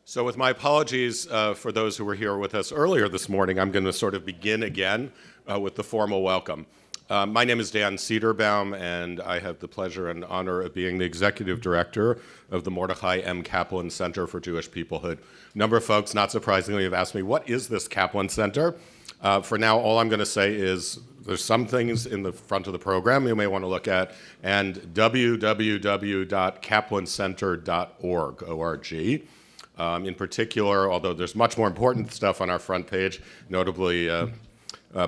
So with my apologies for those who were here with us earlier this morning, I'm going to sort of begin again with the formal welcome. My name is Dan Cederbaum, and I have the pleasure and honor of being the executive director of the Mordechai M. Kaplan Center for Jewish Peoplehood. A number of folks, not surprisingly, have asked me, what is this Kaplan Center? For now, all I'm going to say is there's some things in the front of the program you may want to look at, and www.kaplancenter.org, O-R-G. In particular, although there's much more important stuff on our front page, notably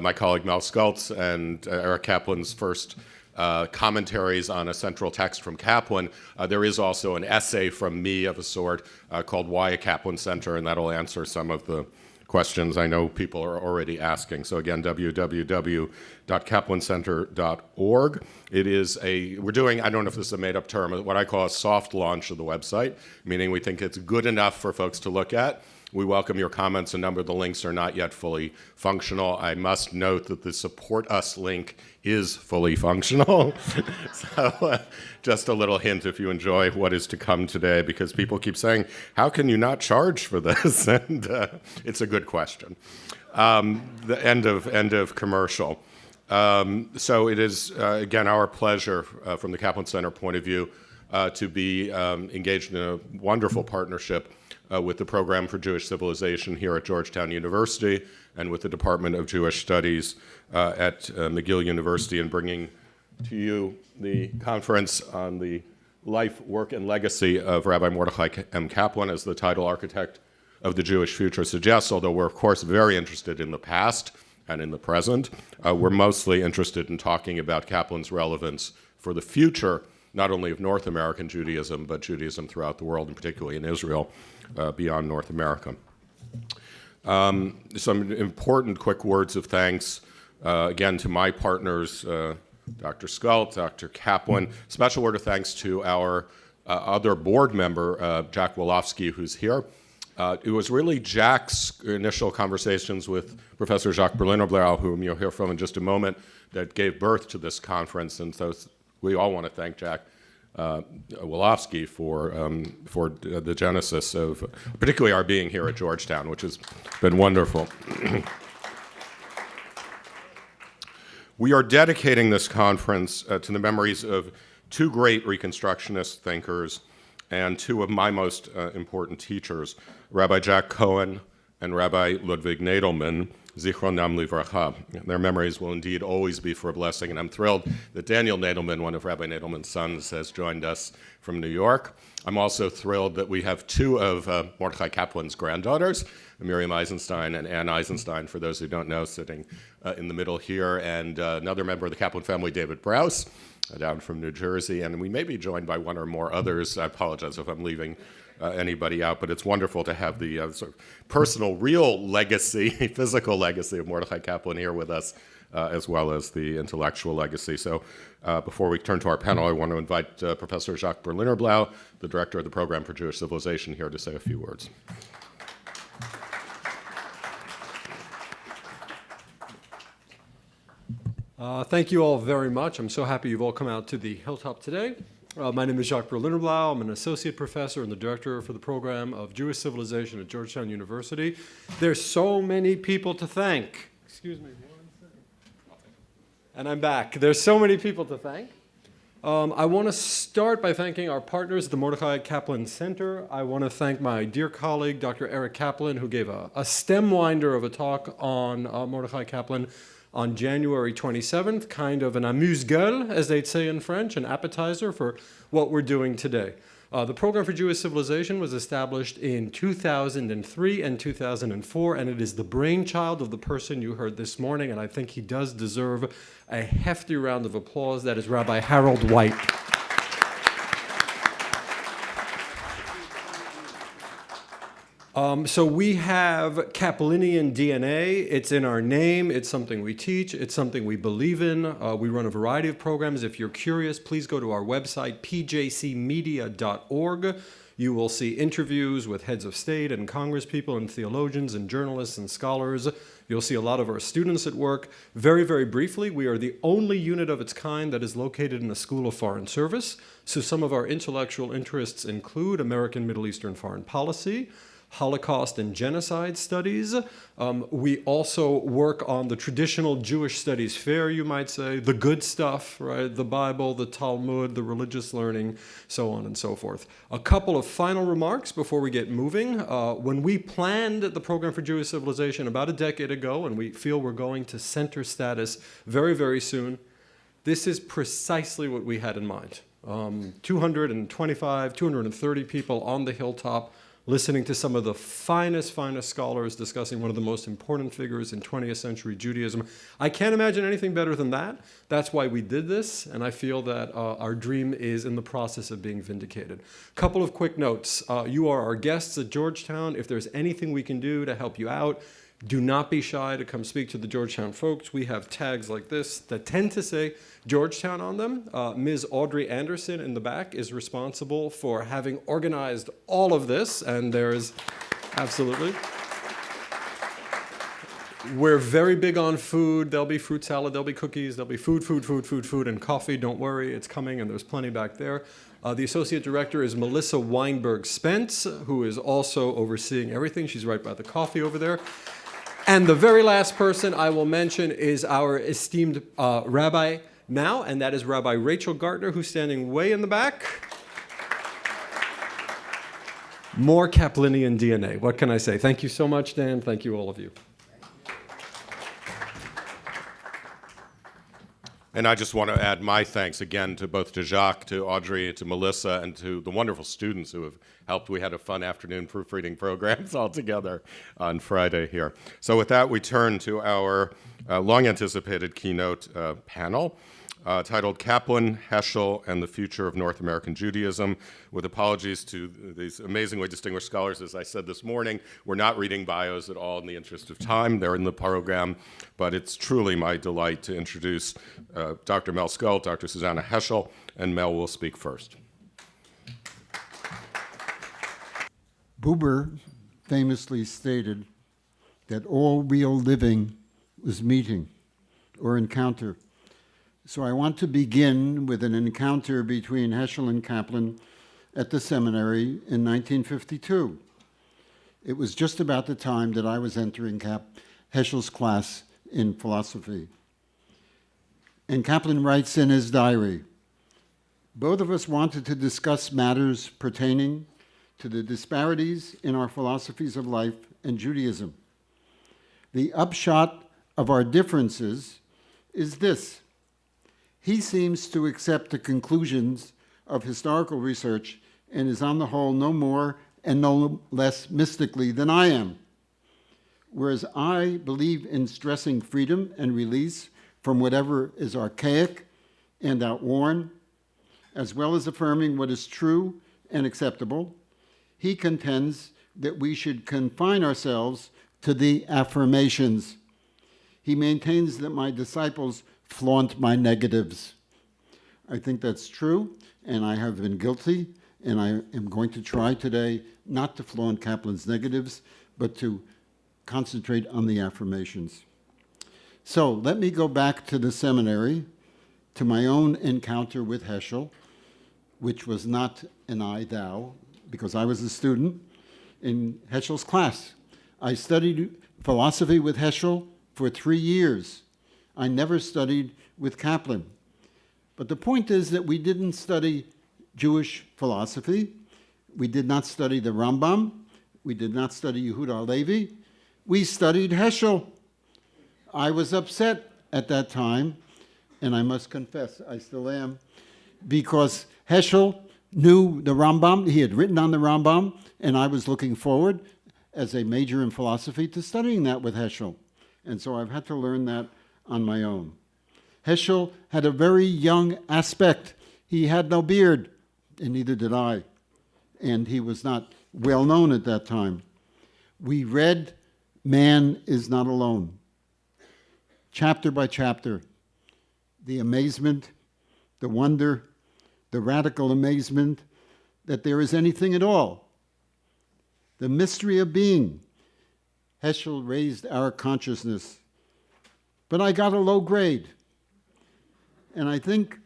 my colleague Mel Scult and Eric Kaplan's first commentaries on a central text from Kaplan, there is also an essay from me of a sort called Why a Kaplan Center, and that'll answer some of the questions I know people are already asking. So again, www.kaplancenter.org. We're doing, I don't know if this is a made-up term, what I call a soft launch of the website, meaning we think it's good enough for folks to look at. We welcome your comments. A number of the links are not yet fully functional. I must note that the Support Us link is fully functional. So just a little hint if you enjoy what is to come today, because people keep saying, how can you not charge for this? And it's a good question. The end of commercial. So it is, again, our pleasure from the Kaplan Center point of view to be engaged in a wonderful partnership with the Program for Jewish Civilization here at Georgetown University and with the Department of Jewish Studies at McGill University, and bringing to you the conference on the life, work, and legacy of Rabbi Mordechai M. Kaplan, as the title architect of the Jewish future suggests, although we're, of course, very interested in the past and in the present. We're mostly interested in talking about Kaplan's relevance for the future, not only of North American Judaism, but Judaism throughout the world, and particularly in Israel, beyond North America. Some important quick words of thanks, again, to my partners, Dr. Scult, Dr. Kaplan. Special word of thanks to our other board member, Jack Wolofsky, who's here. It was really Jack's initial conversations with Professor Jacques Berliner-Blau, whom you'll hear from in just a moment, that gave birth to this conference, and so we all want to thank Jack Wolofsky for the genesis of particularly our being here at Georgetown, which has been wonderful. We are dedicating this conference to the memories of two great Reconstructionist thinkers and two of my most important teachers, Rabbi Jack Cohen and Rabbi Ludwig Nadelman, Zichronam Livracha. Their memories will indeed always be for a blessing, and I'm thrilled that Daniel Nadelman, one of Rabbi Nadelman's sons, has joined us from New York. I'm also thrilled that we have two of Mordechai Kaplan's granddaughters, Miriam Eisenstein and Ann Eisenstein, for those who don't know, sitting in the middle here, and another member of the Kaplan family, David Brous, down from New Jersey, and we may be joined by one or more others. I apologize if I'm leaving anybody out, but it's wonderful to have the sort of personal, real legacy, physical legacy of Mordechai Kaplan here with us, as well as the intellectual legacy. So before we turn to our panel, I want to invite Professor Jacques Berliner-Blau, the director of the Program for Jewish Civilization, here to say a few words. Thank you all very much. I'm so happy you've all come out to the Hilltop today. My name is Jacques Berliner-Blau. I'm an associate professor and the director for the program of Jewish Civilization at Georgetown University. There's so many people to thank. Excuse me 1 second. And I'm back. There's so many people to thank. I want to start by thanking our partners at the Mordechai Kaplan Center. I want to thank my dear colleague, Dr. Eric Kaplan, who gave a stem winder of a talk on Mordechai Kaplan on January 27th, kind of an amuse-gueule, as they'd say in French, an appetizer for what we're doing today. The Program for Jewish Civilization was established in 2003 and 2004, and it is the brainchild of the person you heard this morning, and I think he does deserve a hefty round of applause. That is Rabbi Harold White. So we have Kaplanian DNA. It's in our name. It's something we teach. It's something we believe in. We run a variety of programs. If you're curious, please go to our website, pjcmedia.org. You will see interviews with heads of state and congresspeople and theologians and journalists and scholars. You'll see a lot of our students at work. Very, very briefly, we are the only unit of its kind that is located in the School of Foreign Service. So some of our intellectual interests include American Middle Eastern foreign policy, Holocaust and genocide studies. We also work on the traditional Jewish studies fare, you might say, the good stuff, right? The Bible, the Talmud, the religious learning, so on and so forth. A couple of final remarks before we get moving. When we planned the program for Jewish civilization about a decade ago, and we feel we're going to center status very, very soon, this is precisely what we had in mind. 225, 230 people on the hilltop listening to some of the finest scholars discussing one of the most important figures in 20th century Judaism. I can't imagine anything better than that. That's why we did this, and I feel that our dream is in the process of being vindicated. Couple of quick notes. You are our guests at Georgetown. If there's anything we can do to help you out, do not be shy to come speak to the Georgetown folks. We have tags like this that tend to say Georgetown on them. Ms. Audrey Anderson in the back is responsible for having organized all of this, and there is absolutely. We're very big on food. There'll be fruit salad, there'll be cookies, there'll be food, and coffee. Don't worry, it's coming, and there's plenty back there. The associate director is Melissa Weinberg-Spence, who is also overseeing everything. She's right by the coffee over there. And the very last person I will mention is our esteemed rabbi now, and that is Rabbi Rachel Gartner, who's standing way in the back. More Kaplanian DNA. What can I say? Thank you so much, Dan. Thank you, all of you. And I just want to add my thanks again to both to Jacques, to Audrey, to Melissa, and to the wonderful students who have helped. We had a fun afternoon proofreading programs all together on Friday here. So with that, we turn to our long-anticipated keynote panel titled Kaplan, Heschel, and the Future of North American Judaism. With apologies to these amazingly distinguished scholars, as I said this morning, we're not reading bios at all in the interest of time. They're in the program, but it's truly my delight to introduce Dr. Mel Scult, Dr. Susannah Heschel, and Mel will speak first. Buber famously stated that all real living was meeting or encounter. So I want to begin with an encounter between Heschel and Kaplan at the seminary in 1952. It was just about the time that I was entering Heschel's class in philosophy. And Kaplan writes in his diary, both of us wanted to discuss matters pertaining to the disparities in our philosophies of life and Judaism. The upshot of our differences is this. He seems to accept the conclusions of historical research and is on the whole no more and no less mystically than I am. Whereas I believe in stressing freedom and release from whatever is archaic and outworn, as well as affirming what is true and acceptable, he contends that we should confine ourselves to the affirmations. He maintains that my disciples flaunt my negatives. I think that's true, and I have been guilty, and I am going to try today not to flaunt Kaplan's negatives, but to concentrate on the affirmations. So let me go back to the seminary, to my own encounter with Heschel, which was not an I-thou, because I was a student in Heschel's class. I studied philosophy with Heschel for 3 years. I never studied with Kaplan. But the point is that we didn't study Jewish philosophy. We did not study the Rambam. We did not study Yehuda Halevi. We studied Heschel. I was upset at that time, and I must confess, I still am, because Heschel knew the Rambam. He had written on the Rambam, and I was looking forward, as a major in philosophy, to studying that with Heschel. And so I've had to learn that on my own. Heschel had a very young aspect. He had no beard, and neither did I. And he was not well known at that time. We read Man is Not Alone, chapter by chapter. The amazement, the wonder, the radical amazement that there is anything at all. The mystery of being. Heschel raised our consciousness. But I got a low grade. And I think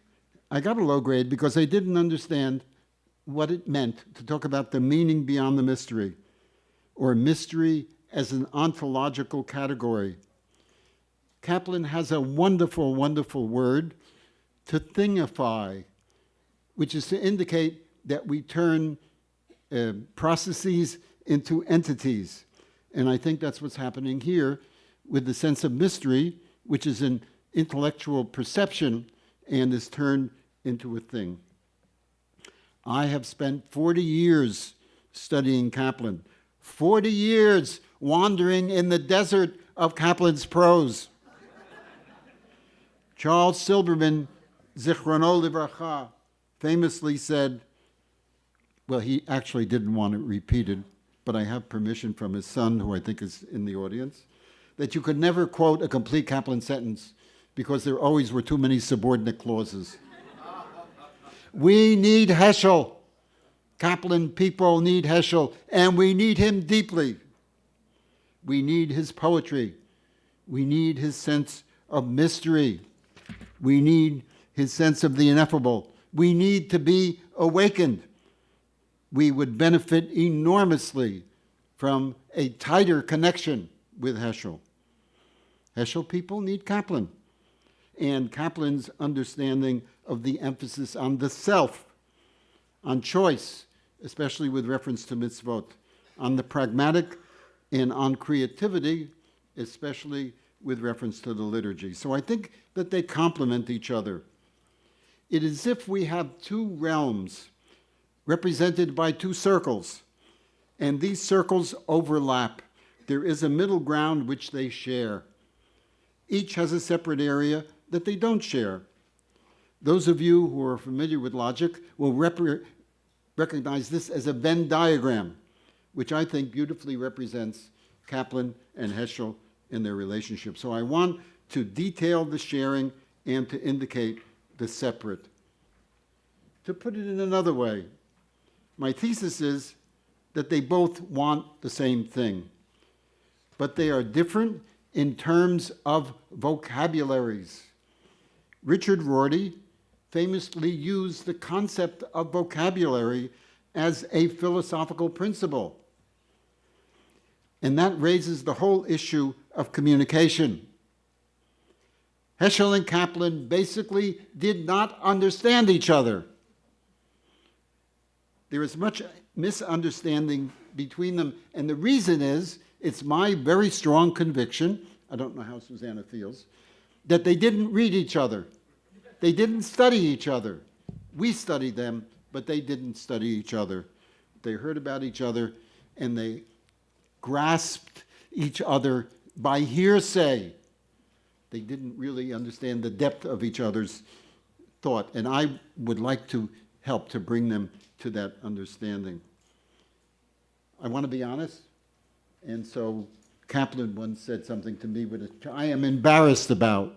I got a low grade because I didn't understand what it meant to talk about the meaning beyond the mystery, or mystery as an ontological category. Kaplan has a wonderful, wonderful word, to thingify, which is to indicate that we turn processes into entities. And I think that's what's happening here with the sense of mystery, which is an intellectual perception and is turned into a thing. I have spent 40 years studying Kaplan, 40 years wandering in the desert of Kaplan's prose. Charles Silberman, Zichrono Livracha, famously said, well, he actually didn't want it repeated, but I have permission from his son, who I think is in the audience, that you could never quote a complete Kaplan sentence because there always were too many subordinate clauses. We need Heschel. Kaplan people need Heschel, and we need him deeply. We need his poetry. We need his sense of mystery. We need his sense of the ineffable. We need to be awakened. We would benefit enormously from a tighter connection with Heschel. Heschel people need Kaplan, and Kaplan's understanding of the emphasis on the self, on choice, especially with reference to mitzvot, on the pragmatic, and on creativity, especially with reference to the liturgy. So I think that they complement each other. It is as if we have two realms represented by two circles, and these circles overlap. There is a middle ground which they share. Each has a separate area that they don't share. Those of you who are familiar with logic will recognize this as a Venn diagram, which I think beautifully represents Kaplan and Heschel in their relationship. So I want to detail the sharing and to indicate the separate. To put it in another way, my thesis is that they both want the same thing, but they are different in terms of vocabularies. Richard Rorty famously used the concept of vocabulary as a philosophical principle. And that raises the whole issue of communication. Heschel and Kaplan basically did not understand each other. There is much misunderstanding between them, and the reason is, it's my very strong conviction, I don't know how Susannah feels, that they didn't read each other. They didn't study each other. We studied them, but they didn't study each other. They heard about each other, and they grasped each other by hearsay. They didn't really understand the depth of each other's thought, and I would like to help to bring them to that understanding. I want to be honest, and so Kaplan once said something to me which I am embarrassed about.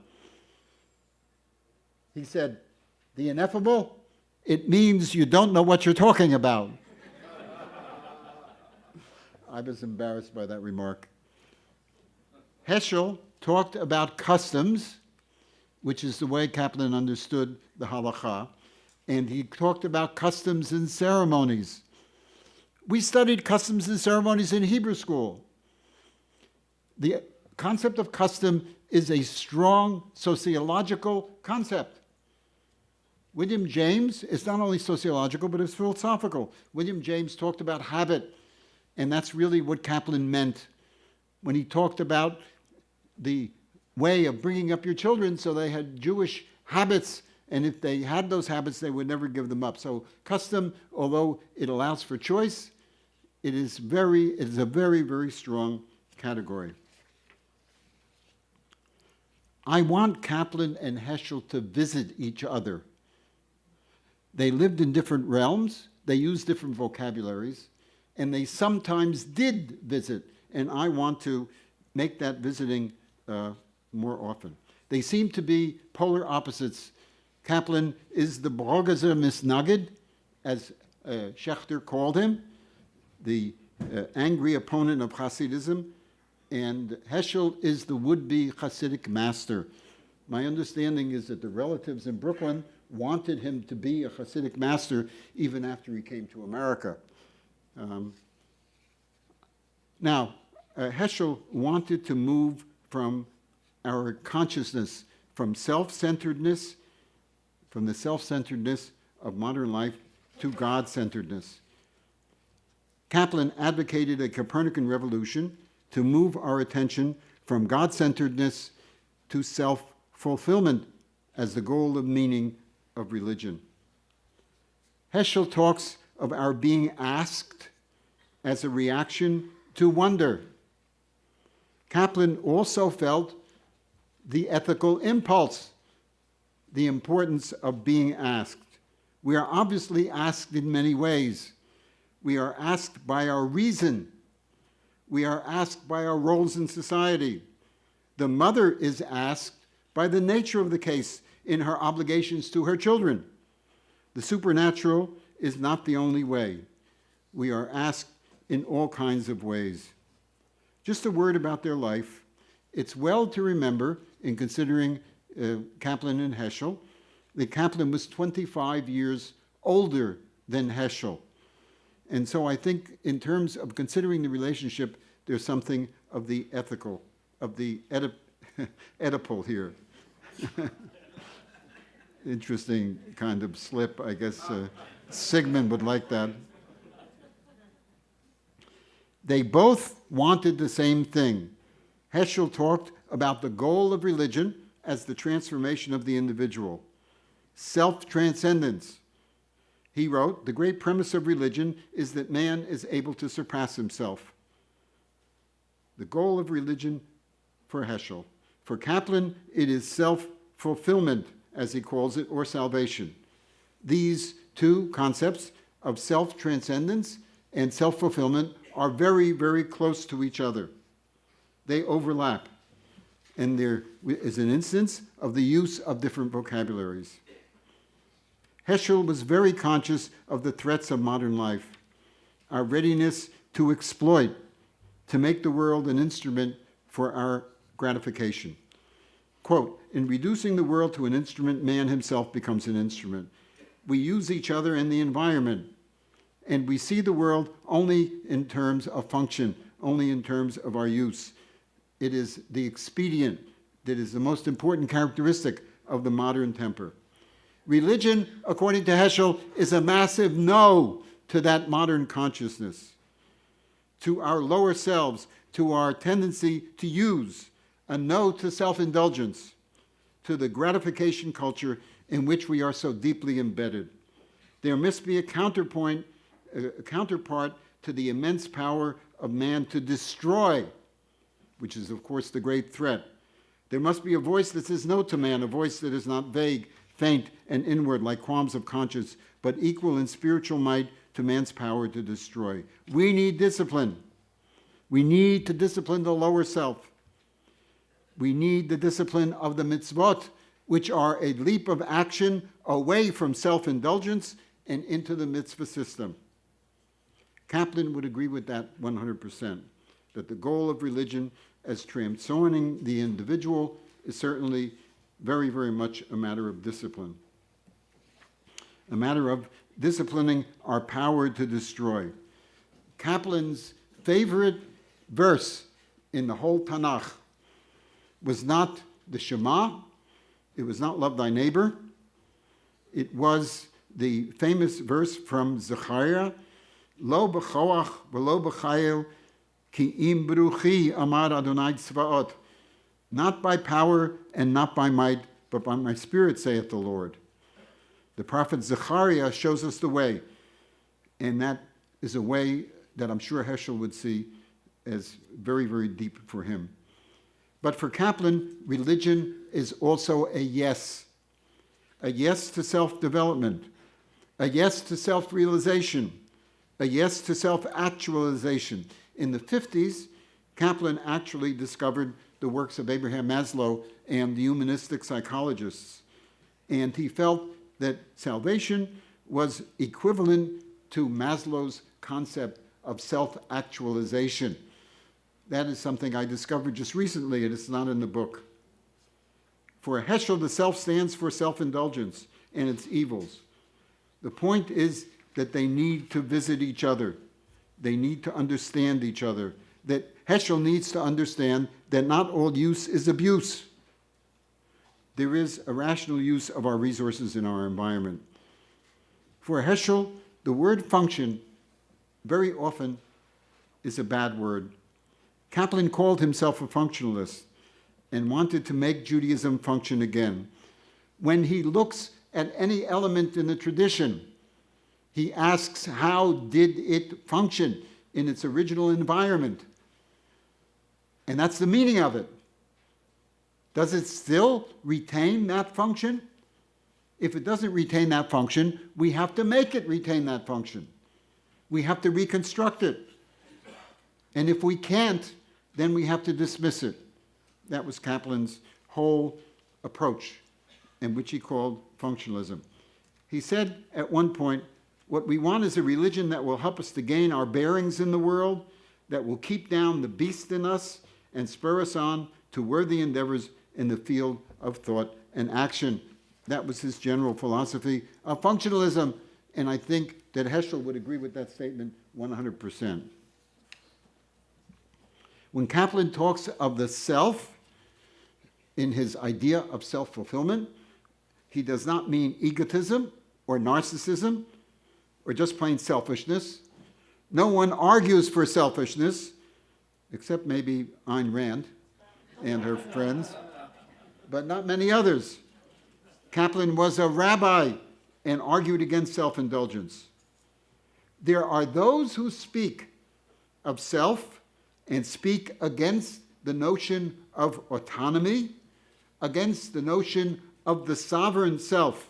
He said, "The ineffable, it means you don't know what you're talking about." I was embarrassed by that remark. Heschel talked about customs, which is the way Kaplan understood the halakha, and he talked about customs and ceremonies. We studied customs and ceremonies in Hebrew school. The concept of custom is a strong sociological concept. William James is not only sociological, but it's philosophical. William James talked about habit, and that's really what Kaplan meant when he talked about the way of bringing up your children so they had Jewish habits, and if they had those habits, they would never give them up. So custom, although it allows for choice, it is a very, very strong category. I want Kaplan and Heschel to visit each other. They lived in different realms, they used different vocabularies, and they sometimes did visit, and I want to make that visiting more often. They seem to be polar opposites. Kaplan is the Brogazer Misnagid, as Schechter called him, the angry opponent of Hasidism, and Heschel is the would-be Hasidic master. My understanding is that the relatives in Brooklyn wanted him to be a Hasidic master even after he came to America. Now, Heschel wanted to move from our consciousness, from self-centeredness, from the self-centeredness of modern life to God-centeredness. Kaplan advocated a Copernican revolution to move our attention from God-centeredness to self-fulfillment as the goal of meaning of religion. Heschel talks of our being asked as a reaction to wonder. Kaplan also felt the ethical impulse, the importance of being asked. We are obviously asked in many ways. We are asked by our reason. We are asked by our roles in society. The mother is asked by the nature of the case in her obligations to her children. The supernatural is not the only way. We are asked in all kinds of ways. Just a word about their life. It's well to remember, in considering Kaplan and Heschel, that Kaplan was 25 years older than Heschel. And so I think in terms of considering the relationship, there's something of the ethical, of the Oedipal here. Interesting kind of slip. I guess Sigmund would like that. They both wanted the same thing. Heschel talked about the goal of religion as the transformation of the individual, self-transcendence. He wrote, "The great premise of religion is that man is able to surpass himself." The goal of religion for Heschel. For Kaplan, it is self-fulfillment, as he calls it, or salvation. These two concepts of self-transcendence and self-fulfillment are very, very close to each other. They overlap. And there is an instance of the use of different vocabularies. Heschel was very conscious of the threats of modern life, our readiness to exploit, to make the world an instrument for our gratification. Quote, "In reducing the world to an instrument, man himself becomes an instrument. We use each other and the environment, and we see the world only in terms of function, only in terms of our use. It is the expedient that is the most important characteristic of the modern temper." Religion, according to Heschel, is a massive no to that modern consciousness, to our lower selves, to our tendency to use, a no to self-indulgence, to the gratification culture in which we are so deeply embedded. There must be a counterpart to the immense power of man to destroy, which is, of course, the great threat. There must be a voice that says no to man, a voice that is not vague, faint, and inward like qualms of conscience, but equal in spiritual might to man's power to destroy. We need discipline. We need to discipline the lower self. We need the discipline of the mitzvot, which are a leap of action away from self-indulgence and into the mitzvah system. Kaplan would agree with that 100%, that the goal of religion as transcending the individual is certainly very, very much a matter of discipline. A matter of disciplining our power to destroy. Kaplan's favorite verse in the whole Tanakh was not the Shema, it was not love thy neighbor, it was the famous verse from Zechariah, Lo b'choach v'lo b'chayil ki im bruchi amar Adonai tzvaot. Not by power and not by might, but by my spirit, saith the Lord. The prophet Zechariah shows us the way, and that is a way that I'm sure Heschel would see as very, very deep for him. But for Kaplan, religion is also a yes to self-development, a yes to self-realization, a yes to self-actualization. In the 50s, Kaplan actually discovered the works of Abraham Maslow and the humanistic psychologists, and he felt that salvation was equivalent to Maslow's concept of self-actualization. That is something I discovered just recently, and it's not in the book. For Heschel, the self stands for self-indulgence and its evils. The point is that they need to visit each other. They need to understand each other. that Heschel needs to understand that not all use is abuse. There is a rational use of our resources in our environment. For Heschel, the word function very often is a bad word. Kaplan called himself a functionalist and wanted to make Judaism function again. When he looks at any element in the tradition, he asks, how did it function in its original environment? And that's the meaning of it. Does it still retain that function? If it doesn't retain that function, we have to make it retain that function. We have to reconstruct it. And if we can't, then we have to dismiss it. That was Kaplan's whole approach, in which he called functionalism. He said at one point, what we want is a religion that will help us to gain our bearings in the world, that will keep down the beast in us and spur us on to worthy endeavors in the field of thought and action. That was his general philosophy of functionalism, and I think that Heschel would agree with that statement 100%. When Kaplan talks of the self in his idea of self-fulfillment, he does not mean egotism or narcissism or just plain selfishness. No one argues for selfishness, except maybe Ayn Rand and her friends, but not many others. Kaplan was a rabbi and argued against self-indulgence. There are those who speak of self and speak against the notion of autonomy, against the notion of the sovereign self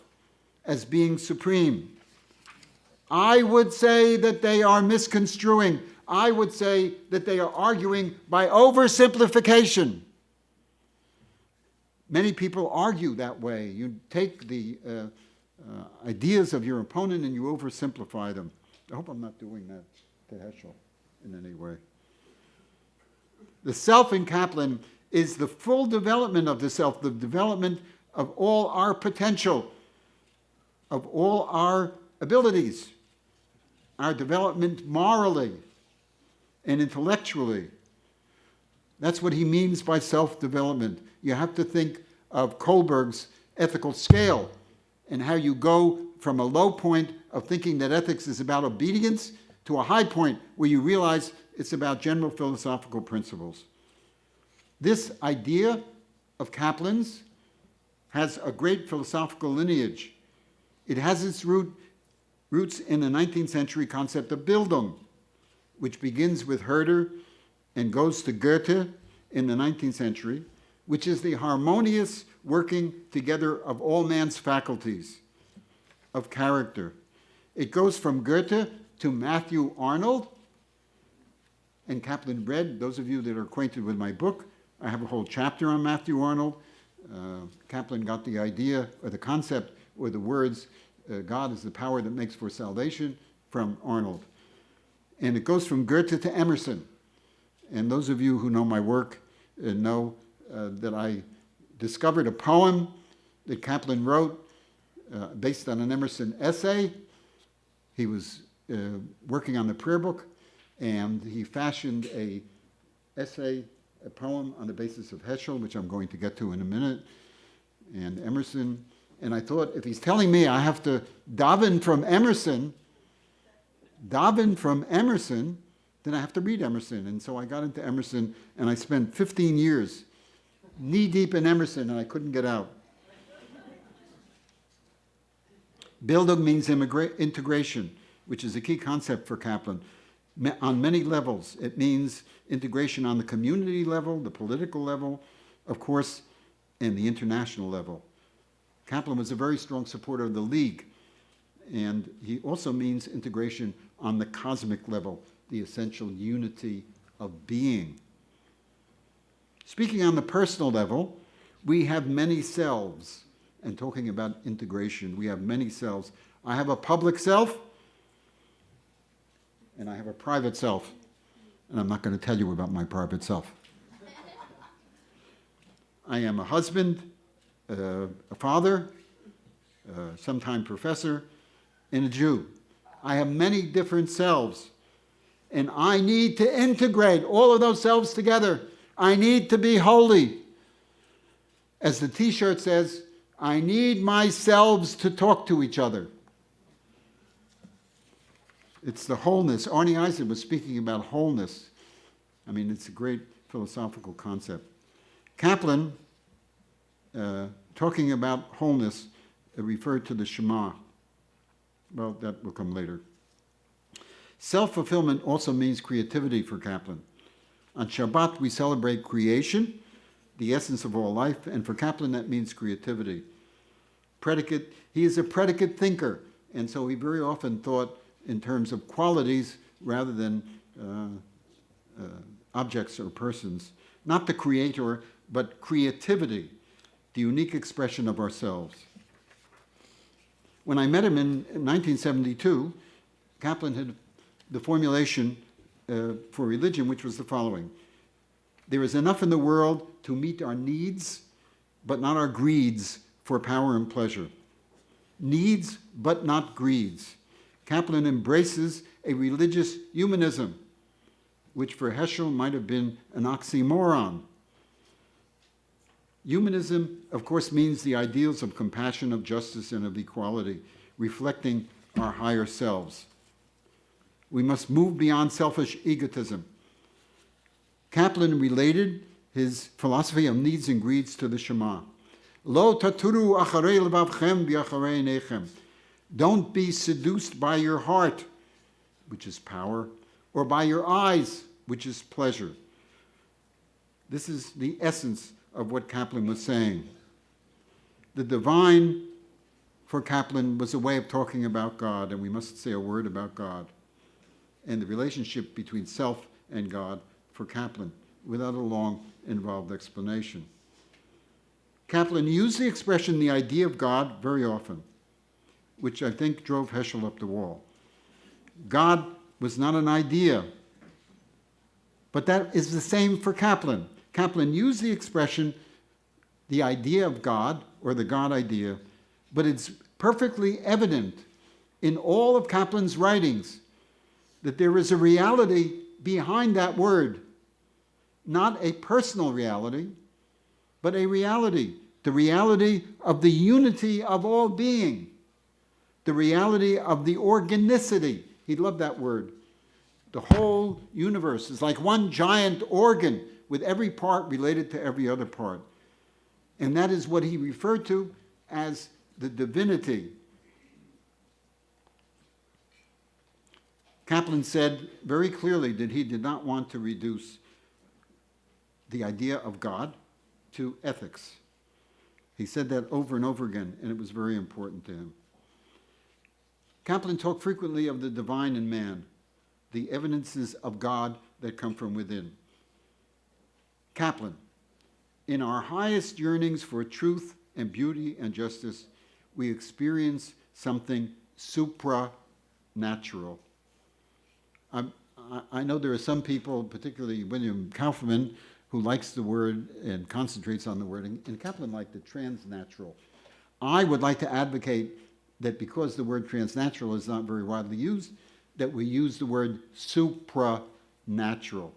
as being supreme. I would say that they are misconstruing. I would say that they are arguing by oversimplification. Many people argue that way. You take the ideas of your opponent and you oversimplify them. I hope I'm not doing that to Heschel in any way. The self in Kaplan is the full development of the self, the development of all our potential, of all our abilities, our development morally and intellectually. That's what he means by self-development. You have to think of Kohlberg's ethical scale and how you go from a low point of thinking that ethics is about obedience to a high point where you realize it's about general philosophical principles. This idea of Kaplan's has a great philosophical lineage. It has its roots in the 19th century concept of Bildung, which begins with Herder and goes to Goethe in the 19th century, which is the harmonious working together of all man's faculties of character. It goes from Goethe to Matthew Arnold, and Kaplan read, those of you that are acquainted with my book, I have a whole chapter on Matthew Arnold. Kaplan got the idea or the concept or the words, God is the power that makes for salvation, from Arnold. And it goes from Goethe to Emerson. And those of you who know my work know that I discovered a poem that Kaplan wrote based on an Emerson essay. He was working on the prayer book, and he fashioned a poem on the basis of Heschel, which I'm going to get to in a minute, and Emerson. And I thought, if he's telling me I have to daven from Emerson, then I have to read Emerson. And so I got into Emerson, and I spent 15 years knee-deep in Emerson, and I couldn't get out. Bildung means integration, which is a key concept for Kaplan. On many levels, it means integration on the community level, the political level, of course, and the international level. Kaplan was a very strong supporter of the League, and he also means integration on the cosmic level, the essential unity of being. Speaking on the personal level, we have many selves. And talking about integration, we have many selves. I have a public self, and I have a private self. And I'm not going to tell you about my private self. I am a husband, a father, sometime professor, and a Jew. I have many different selves. And I need to integrate all of those selves together. I need to be holy. As the t-shirt says, I need my selves to talk to each other. It's the wholeness. Arnie Eisen was speaking about wholeness. I mean, it's a great philosophical concept. Kaplan, talking about wholeness, referred to the Shema. Well, that will come later. Self-fulfillment also means creativity for Kaplan. On Shabbat, we celebrate creation, the essence of all life, and for Kaplan, that means creativity. Predicate, he is a predicate thinker, and so he very often thought in terms of qualities rather than objects or persons. Not the creator, but creativity, the unique expression of ourselves. When I met him in 1972, Kaplan had the formulation for religion, which was the following: there is enough in the world to meet our needs, but not our greeds for power and pleasure. Needs, but not greeds. Kaplan embraces a religious humanism, which for Heschel might have been an oxymoron. Humanism, of course, means the ideals of compassion, of justice, and of equality, reflecting our higher selves. We must move beyond selfish egotism. Kaplan related his philosophy of needs and greeds to the Shema. Lo taturu acharei levavchem v'acharei einechem. Don't be seduced by your heart, which is power, or by your eyes, which is pleasure. This is the essence of what Kaplan was saying. The divine, for Kaplan, was a way of talking about God, and we must say a word about God. And the relationship between self and God for Kaplan, without a long, involved explanation. Kaplan used the expression, the idea of God, very often, which I think drove Heschel up the wall. God was not an idea, but that is the same for Kaplan. Kaplan used the expression, the idea of God, or the God idea, but it's perfectly evident in all of Kaplan's writings that there is a reality behind that word. Not a personal reality, but a reality. The reality of the unity of all being. The reality of the organicity. He loved that word. The whole universe is like one giant organ with every part related to every other part. And that is what he referred to as the divinity. Kaplan said very clearly that he did not want to reduce the idea of God to ethics. He said that over and over again, and it was very important to him. Kaplan talked frequently of the divine in man, the evidences of God that come from within. Kaplan, in our highest yearnings for truth and beauty and justice, we experience something supranatural. I know there are some people, particularly William Kaufman, who likes the word and concentrates on the word, and Kaplan liked the transnatural. I would like to advocate that because the word transnatural is not very widely used, that we use the word supranatural.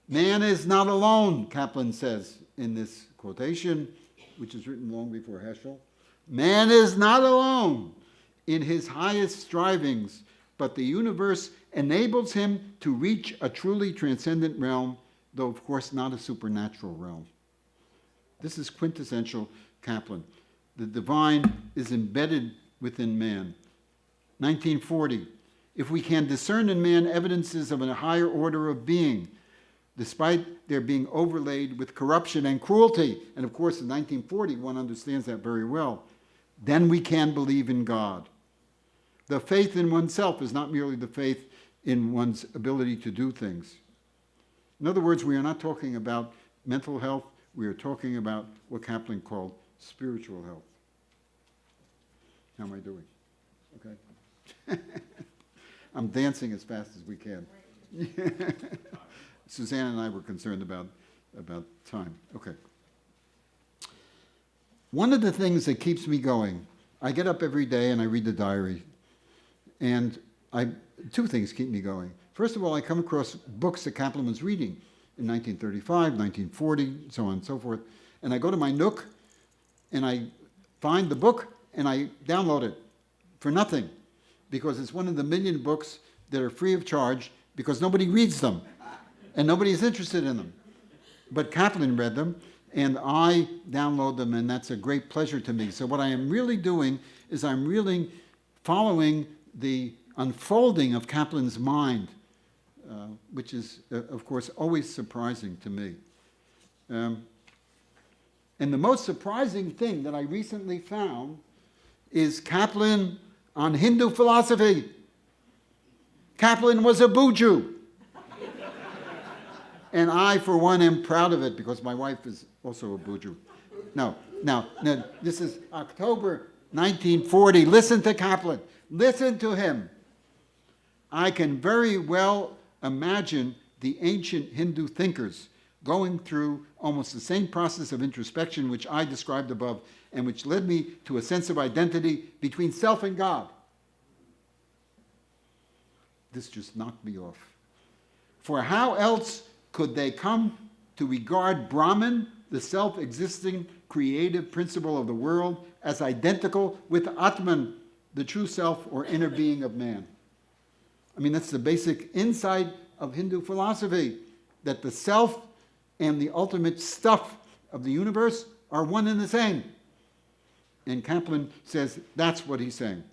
Man is not alone, Kaplan says in this quotation, which is written long before Heschel. Man is not alone in his highest strivings, but the universe enables him to reach a truly transcendent realm, though of course not a supernatural realm. This is quintessential Kaplan. The divine is embedded within man. 1940, if we can discern in man evidences of a higher order of being, despite their being overlaid with corruption and cruelty, and of course in 1940 one understands that very well, then we can believe in God. The faith in oneself is not merely the faith in one's ability to do things. In other words, we are not talking about mental health, we are talking about what Kaplan called spiritual health. How am I doing? Okay. I'm dancing as fast as we can. Susanna and I were concerned about time. Okay. One of the things that keeps me going, I get up every day and I read the diary. And two things keep me going. First of all, I come across books that Kaplan was reading in 1935, 1940, so on and so forth. And I go to my Nook, and I find the book, and I download it for nothing, because it's one of the million books that are free of charge, because nobody reads them, and nobody is interested in them. But Kaplan read them, and I download them, and that's a great pleasure to me. So what I am really doing is I'm really following the unfolding of Kaplan's mind, which is, of course, always surprising to me. And the most surprising thing that I recently found is Kaplan on Hindu philosophy. Kaplan was a Buju. And I, for one, am proud of it because my wife is also a Buju. No, this is October 1940. Listen to Kaplan. Listen to him. I can very well imagine the ancient Hindu thinkers going through almost the same process of introspection which I described above and which led me to a sense of identity between self and God. This just knocked me off. For how else could they come to regard Brahman, the self-existing creative principle of the world, as identical with Atman, the true self or inner being of man? I mean, that's the basic insight of Hindu philosophy, that the self and the ultimate stuff of the universe are one and the same. And Kaplan says that's what he's saying.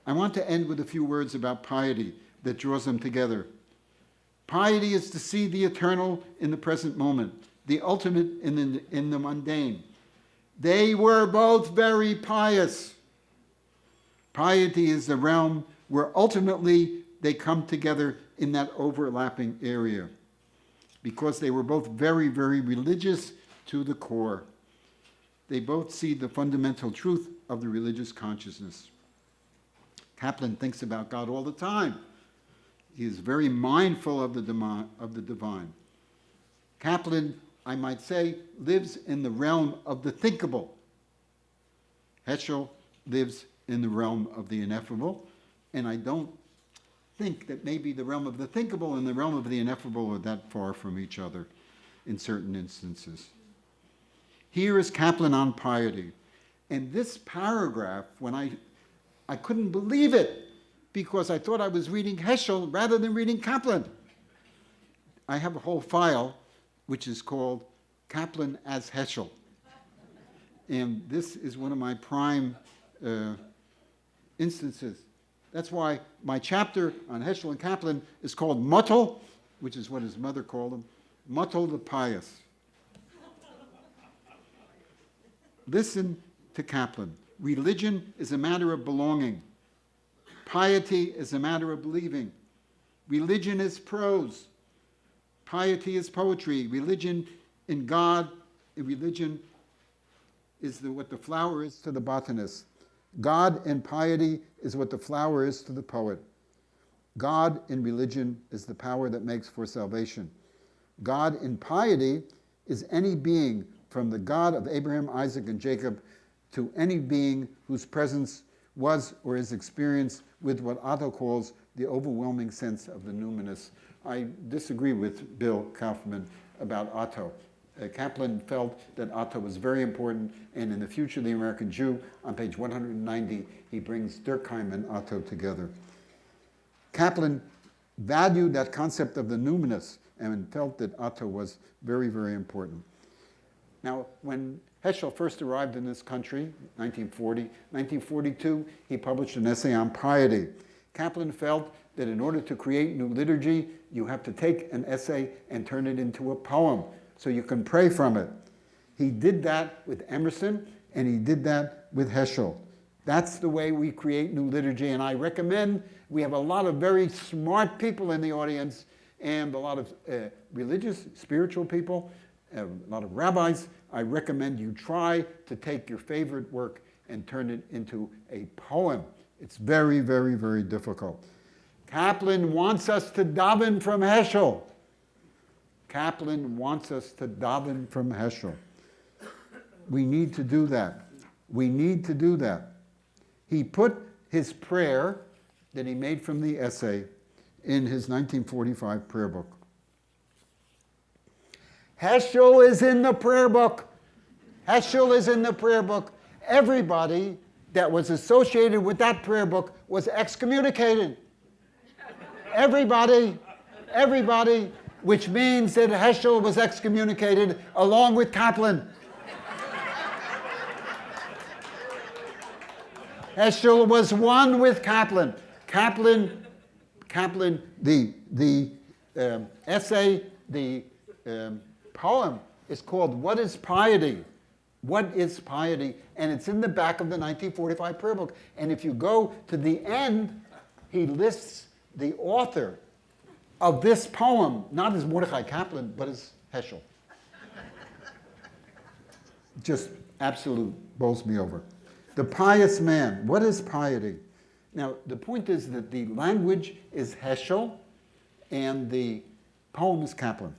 I want to end with a few words about piety that draws them together. Piety is to see the eternal in the present moment, the ultimate in the mundane. They were both very pious. Piety is the realm where ultimately they come together in that overlapping area, because they were both very, very religious to the core. They both see the fundamental truth of the religious consciousness. Kaplan thinks about God all the time. He is very mindful of the divine. Kaplan, I might say, lives in the realm of the thinkable. Heschel lives in the realm of the ineffable, and I don't think that maybe the realm of the thinkable and the realm of the ineffable are that far from each other in certain instances. Here is Kaplan on piety. And this paragraph, when I couldn't believe it, because I thought I was reading Heschel rather than reading Kaplan. I have a whole file which is called Kaplan as Heschel. And this is one of my prime instances. That's why my chapter on Heschel and Kaplan is called Muttel, which is what his mother called him, Muttel the Pious. Listen to Kaplan. Religion is a matter of belonging. Piety is a matter of believing. Religion is prose. Piety is poetry. Religion in God, religion is what the flower is to the botanist. God in piety is what the flower is to the poet. God in religion is the power that makes for salvation. God in piety is any being, from the God of Abraham, Isaac, and Jacob, to any being whose presence was or is experienced with what Otto calls the overwhelming sense of the numinous. I disagree with Bill Kaufman about Otto. Kaplan felt that Otto was very important, and in The Future of the American Jew, on page 190, he brings Durkheim and Otto together. Kaplan valued that concept of the numinous and felt that Otto was very, very important. Now, when Heschel first arrived in this country, 1942, he published an essay on piety. Kaplan felt that in order to create new liturgy, you have to take an essay and turn it into a poem, so you can pray from it. He did that with Emerson, and he did that with Heschel. That's the way we create new liturgy, and I recommend, we have a lot of very smart people in the audience, and a lot of religious, spiritual people, a lot of rabbis. I recommend you try to take your favorite work and turn it into a poem. It's very, very, very difficult. Kaplan wants us to daven from Heschel. Kaplan wants us to daven from Heschel. We need to do that. We need to do that. He put his prayer, that he made from the essay in his 1945 prayer book. Heschel is in the prayer book. Heschel is in the prayer book. Everybody that was associated with that prayer book was excommunicated. Everybody, which means that Heschel was excommunicated along with Kaplan. Heschel was one with Kaplan. Kaplan, the essay, the poem is called What is Piety? What is Piety? And it's in the back of the 1945 prayer book. And if you go to the end, he lists the author of this poem, not as Mordecai Kaplan, but as Heschel. Just absolute bowls me over. The pious man. What is piety? Now, the point is that the language is Heschel and the poem is Kaplan.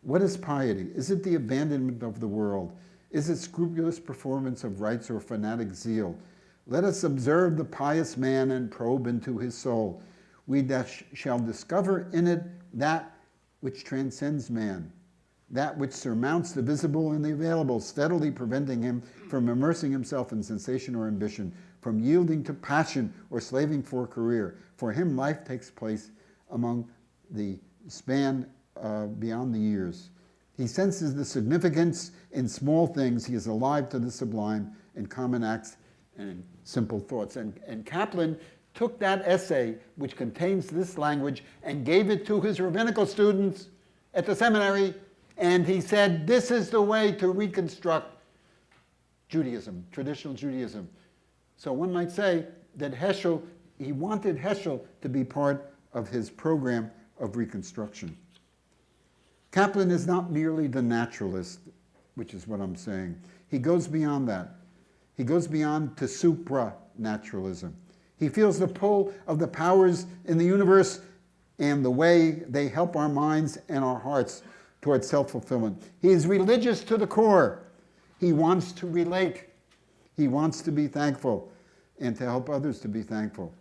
What is piety? Is it the abandonment of the world? Is it scrupulous performance of rites or fanatic zeal? Let us observe the pious man and probe into his soul. We shall discover in it that which transcends man, that which surmounts the visible and the available, steadily preventing him from immersing himself in sensation or ambition, from yielding to passion or slaving for a career. For him, life takes place among the span beyond the years. He senses the significance in small things. He is alive to the sublime in common acts and in simple thoughts. And Kaplan took that essay, which contains this language, and gave it to his rabbinical students at the seminary, and he said, this is the way to reconstruct Judaism, traditional Judaism. So one might say that Heschel, he wanted Heschel to be part of his program of reconstruction. Kaplan is not merely the naturalist, which is what I'm saying. He goes beyond that. He goes beyond to supranaturalism. He feels the pull of the powers in the universe and the way they help our minds and our hearts towards self-fulfillment. He is religious to the core. He wants to relate. He wants to be thankful and to help others to be thankful.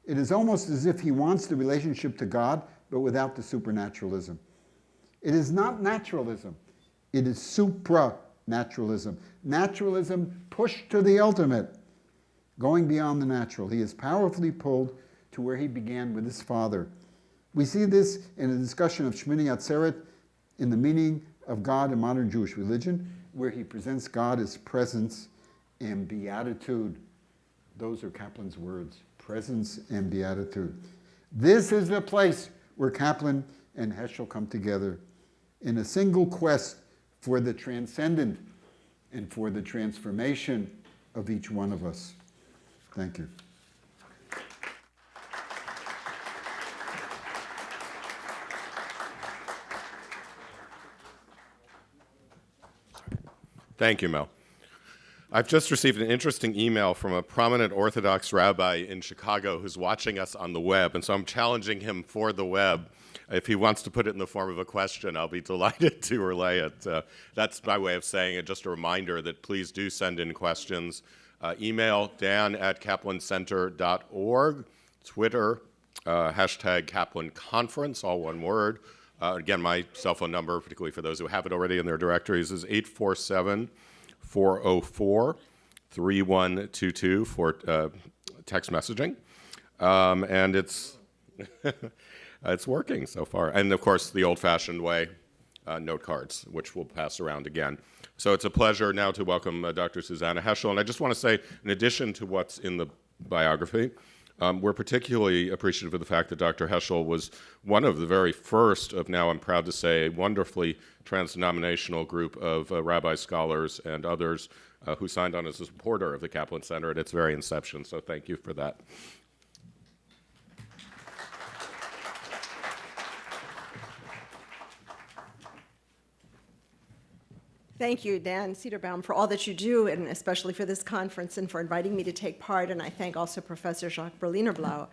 It is almost as if he wants the relationship to God, but without the supernaturalism. It is not naturalism. It is supranaturalism. Naturalism pushed to the ultimate, going beyond the natural. He is powerfully pulled to where he began with his father. We see this in a discussion of Shmini Atzeret in the meaning of God in modern Jewish religion, where he presents God as presence and beatitude. Those are Kaplan's words, presence and beatitude. This is the place where Kaplan and Heschel come together in a single quest for the transcendent and for the transformation of each one of us. Thank you. Thank you, Mel. I've just received an interesting email from a prominent Orthodox rabbi in Chicago who's watching us on the web, and so I'm challenging him for the web. If he wants to put it in the form of a question, I'll be delighted to relay it. That's my way of saying it, just a reminder that please do send in questions. Email dan@kaplancenter.org, Twitter, hashtag Kaplan Conference, all one word. Again, my cell phone number, particularly for those who have it already in their directories, is 847-404-3122 for text messaging. And it's it's working so far. And, of course, the old-fashioned way, note cards, which we'll pass around again. So it's a pleasure now to welcome Dr. Susannah Heschel. And I just want to say, in addition to what's in the biography, we're particularly appreciative of the fact that Dr. Heschel was one of the very first of, now I'm proud to say, a wonderfully trans-denominational group of rabbi scholars and others who signed on as a supporter of the Kaplan Center at its very inception. So thank you for that. Thank you, Dan Cederbaum, for all that you do, and especially for this conference and for inviting me to take part. And I thank also Professor Jacques Berliner-Blau,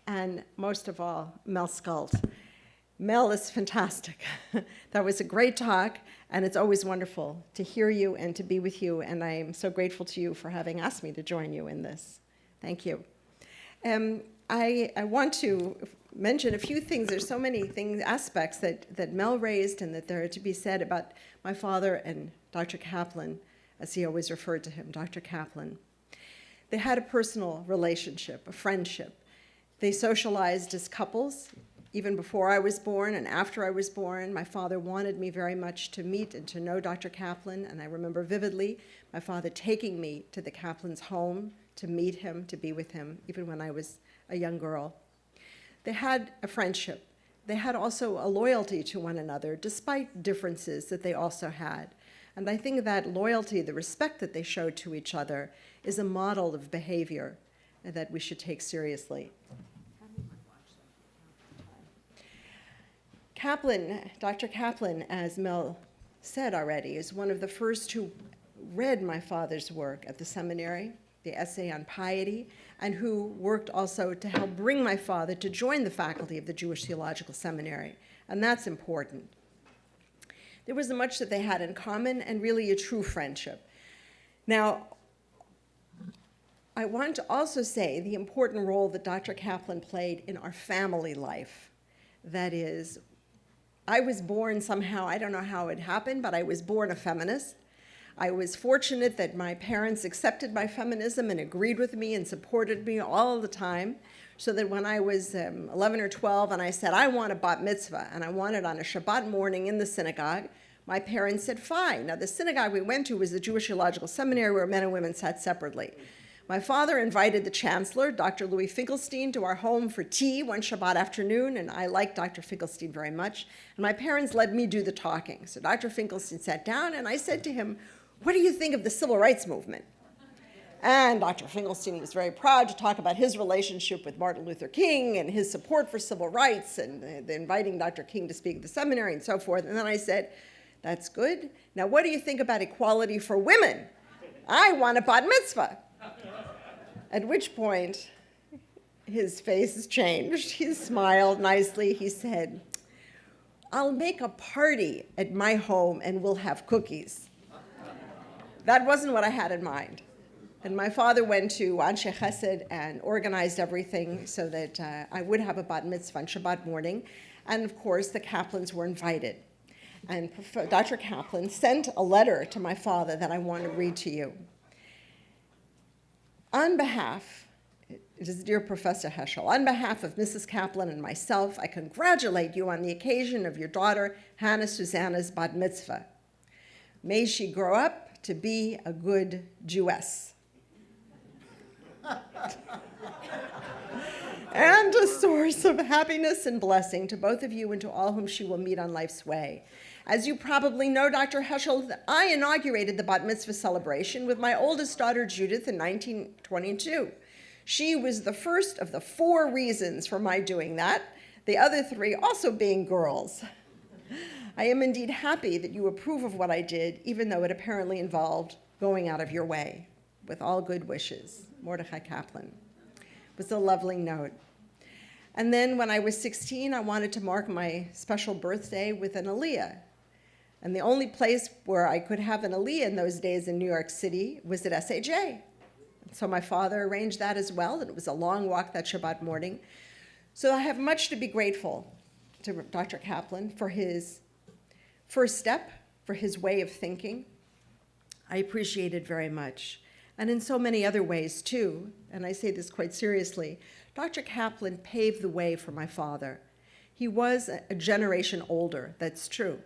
and most of all, Mel Scult. Mel is fantastic. That was a great talk, and it's always wonderful to hear you and to be with you, and I am so grateful to you for having asked me to join you in this. Thank you. I want to mention a few things. There's so many things, aspects that Mel raised and that there are to be said about my father and Dr. Kaplan, as he always referred to him, Dr. Kaplan. They had a personal relationship, a friendship. They socialized as couples. Even before I was born and after I was born, my father wanted me very much to meet and to know Dr. Kaplan, and I remember vividly my father taking me to the Kaplan's home to meet him, to be with him, even when I was a young girl. They had a friendship. They had also a loyalty to one another, despite differences that they also had. And I think that loyalty, the respect that they showed to each other, is a model of behavior that we should take seriously. Kaplan, Dr. Kaplan, as Mel said already, is one of the first who read my father's work at the seminary, the essay on piety, and who worked also to help bring my father to join the faculty of the Jewish Theological Seminary, and that's important. There was much that they had in common and really a true friendship. Now, I want to also say the important role that Dr. Kaplan played in our family life. That is, I was born somehow, I don't know how it happened, but I was born a feminist. I was fortunate that my parents accepted my feminism and agreed with me and supported me all the time, so that when I was 11 or 12 and I said, I want a bat mitzvah, and I want it on a Shabbat morning in the synagogue, my parents said, fine. Now, the synagogue we went to was the Jewish Theological Seminary, where men and women sat separately. My father invited the chancellor, Dr. Louis Finkelstein, to our home for tea one Shabbat afternoon, and I liked Dr. Finkelstein very much. And my parents let me do the talking. So Dr. Finkelstein sat down, and I said to him, what do you think of the civil rights movement? And Dr. Finkelstein was very proud to talk about his relationship with Martin Luther King and his support for civil rights and inviting Dr. King to speak at the seminary and so forth. And then I said, that's good. Now, what do you think about equality for women? I want a bat mitzvah. At which point, his face changed. He smiled nicely. He said, I'll make a party at my home and we'll have cookies. That wasn't what I had in mind. And my father went to Anshe Chesed and organized everything so that I would have a bat mitzvah on Shabbat morning. And of course, the Kaplans were invited. And Dr. Kaplan sent a letter to my father that I want to read to you. On behalf, it is dear Professor Heschel, on behalf of Mrs. Kaplan and myself, I congratulate you on the occasion of your daughter Hannah Susannah's bat mitzvah. May she grow up to be a good Jewess. And a source of happiness and blessing to both of you and to all whom she will meet on life's way. As you probably know, Dr. Heschel, I inaugurated the bat mitzvah celebration with my oldest daughter, Judith, in 1922. She was the first of the 4 reasons for my doing that, the other 3 also being girls. I am indeed happy that you approve of what I did, even though it apparently involved going out of your way. With all good wishes, Mordechai Kaplan. It was a lovely note. And then when I was 16, I wanted to mark my special birthday with an aliyah. And the only place where I could have an aliyah in those days in New York City was at SAJ. So my father arranged that as well, and it was a long walk that Shabbat morning. So I have much to be grateful to Dr. Kaplan for his first step, for his way of thinking. I appreciate it very much. And in so many other ways, too, and I say this quite seriously, Dr. Kaplan paved the way for my father. He was a generation older, that's true.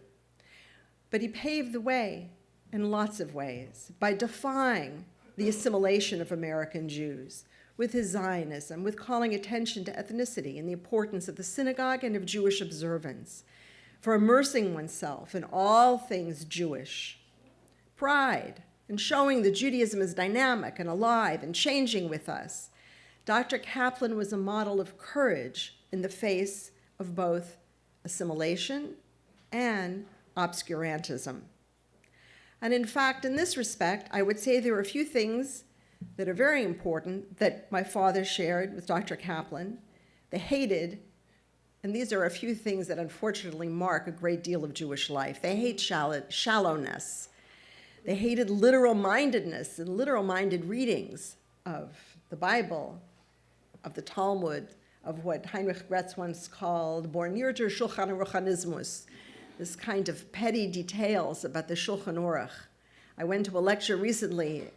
But he paved the way in lots of ways by defying the assimilation of American Jews, with his Zionism, with calling attention to ethnicity and the importance of the synagogue and of Jewish observance, for immersing oneself in all things Jewish, pride, and showing that Judaism is dynamic and alive and changing with us. Dr. Kaplan was a model of courage in the face of both assimilation and obscurantism. And in fact, in this respect, I would say there are a few things that are very important that my father shared with Dr. Kaplan. They hated, and these are a few things that unfortunately mark a great deal of Jewish life. They hate shallowness. They hated literal-mindedness and literal-minded readings of the Bible, of the Talmud, of what Heinrich Gretz once called bornierter Shulchan Aruchanismus, this kind of petty details about the Shulchan Aruch. I went to a lecture recently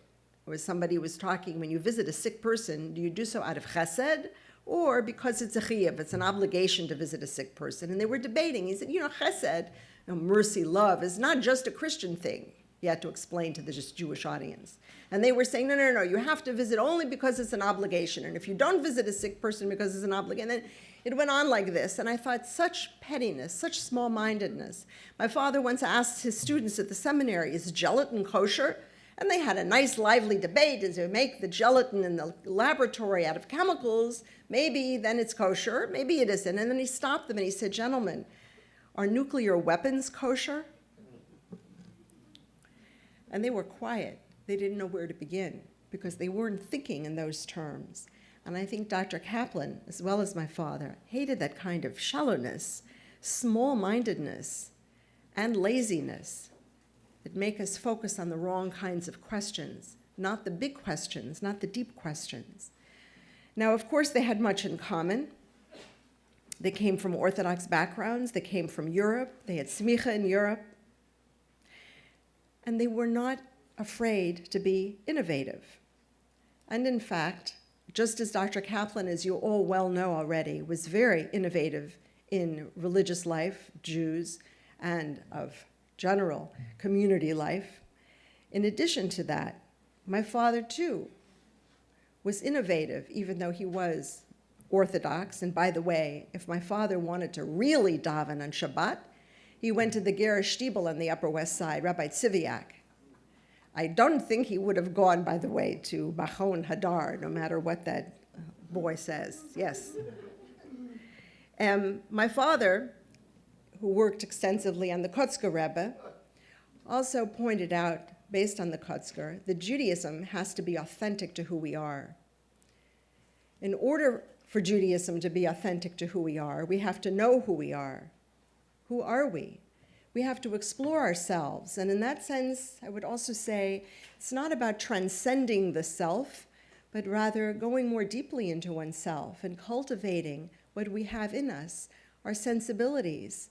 where somebody was talking, when you visit a sick person, do you do so out of chesed or because it's a chiyuv, it's an obligation to visit a sick person? And they were debating. He said, chesed, mercy, love, is not just a Christian thing. He had to explain to the Jewish audience. And they were saying, no, you have to visit only because it's an obligation. And if you don't visit a sick person because it's an obligation, then it went on like this. And I thought, such pettiness, such small-mindedness. My father once asked his students at the seminary, is gelatin kosher? And they had a nice, lively debate. As they make the gelatin in the laboratory out of chemicals, maybe then it's kosher, maybe it isn't. And then he stopped them and he said, gentlemen, are nuclear weapons kosher? And they were quiet. They didn't know where to begin because they weren't thinking in those terms. And I think Dr. Kaplan, as well as my father, hated that kind of shallowness, small-mindedness, and laziness that make us focus on the wrong kinds of questions, not the big questions, not the deep questions. Now, of course, they had much in common. They came from Orthodox backgrounds. They came from Europe. They had smicha in Europe. And they were not afraid to be innovative. And in fact, just as Dr. Kaplan, as you all well know already, was very innovative in religious life, Jews, and of general community life, in addition to that, my father too was innovative, even though he was Orthodox. And by the way, if my father wanted to really daven on Shabbat, he went to the Gerish Stiebel on the Upper West Side, Rabbi Tziviak. I don't think he would have gone, by the way, to Machon Hadar, no matter what that boy says. Yes. My father, who worked extensively on the Kotzker Rebbe, also pointed out, based on the Kotzker, that Judaism has to be authentic to who we are. In order for Judaism to be authentic to who we are, we have to know who we are. Who are we? We have to explore ourselves. And in that sense, I would also say it's not about transcending the self, but rather going more deeply into oneself and cultivating what we have in us, our sensibilities.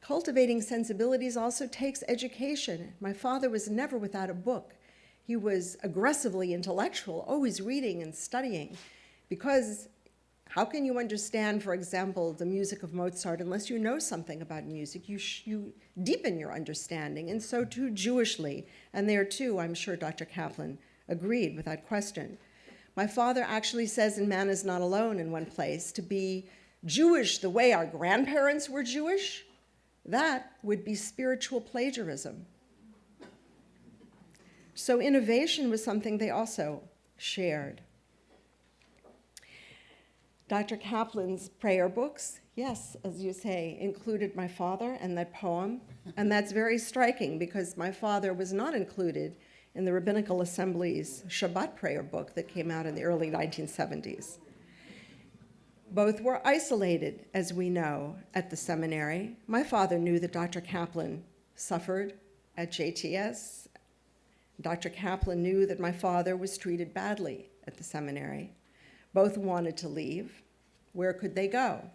Cultivating sensibilities also takes education. My father was never without a book. He was aggressively intellectual, always reading and studying, because how can you understand, for example, the music of Mozart unless you know something about music? You deepen your understanding, and so too Jewishly. And there too, I'm sure Dr. Kaplan agreed without question. My father actually says in Man is Not Alone in one place, to be Jewish the way our grandparents were Jewish, that would be spiritual plagiarism. So innovation was something they also shared. Dr. Kaplan's prayer books, yes, as you say, included my father and that poem. And that's very striking because my father was not included in the Rabbinical Assembly's Shabbat prayer book that came out in the early 1970s. Both were isolated, as we know, at the seminary. My father knew that Dr. Kaplan suffered at JTS. Dr. Kaplan knew that my father was treated badly at the seminary. Both wanted to leave. Where could they go?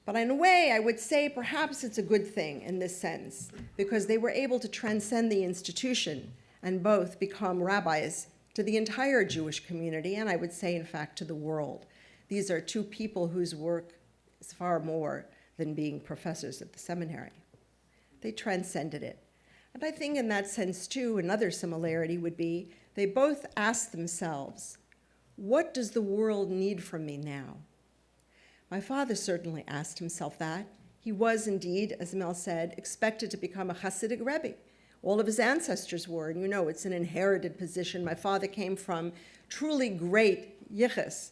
But in a way, I would say perhaps it's a good thing in this sense, because they were able to transcend the institution and both become rabbis to the entire Jewish community, and I would say, in fact, to the world. These are two people whose work is far more than being professors at the seminary. They transcended it. And I think in that sense, too, another similarity would be they both asked themselves, what does the world need from me now? My father certainly asked himself that. He was indeed, as Mel said, expected to become a Hasidic Rebbe. All of his ancestors were, and you know, it's an inherited position. My father came from truly great yichus.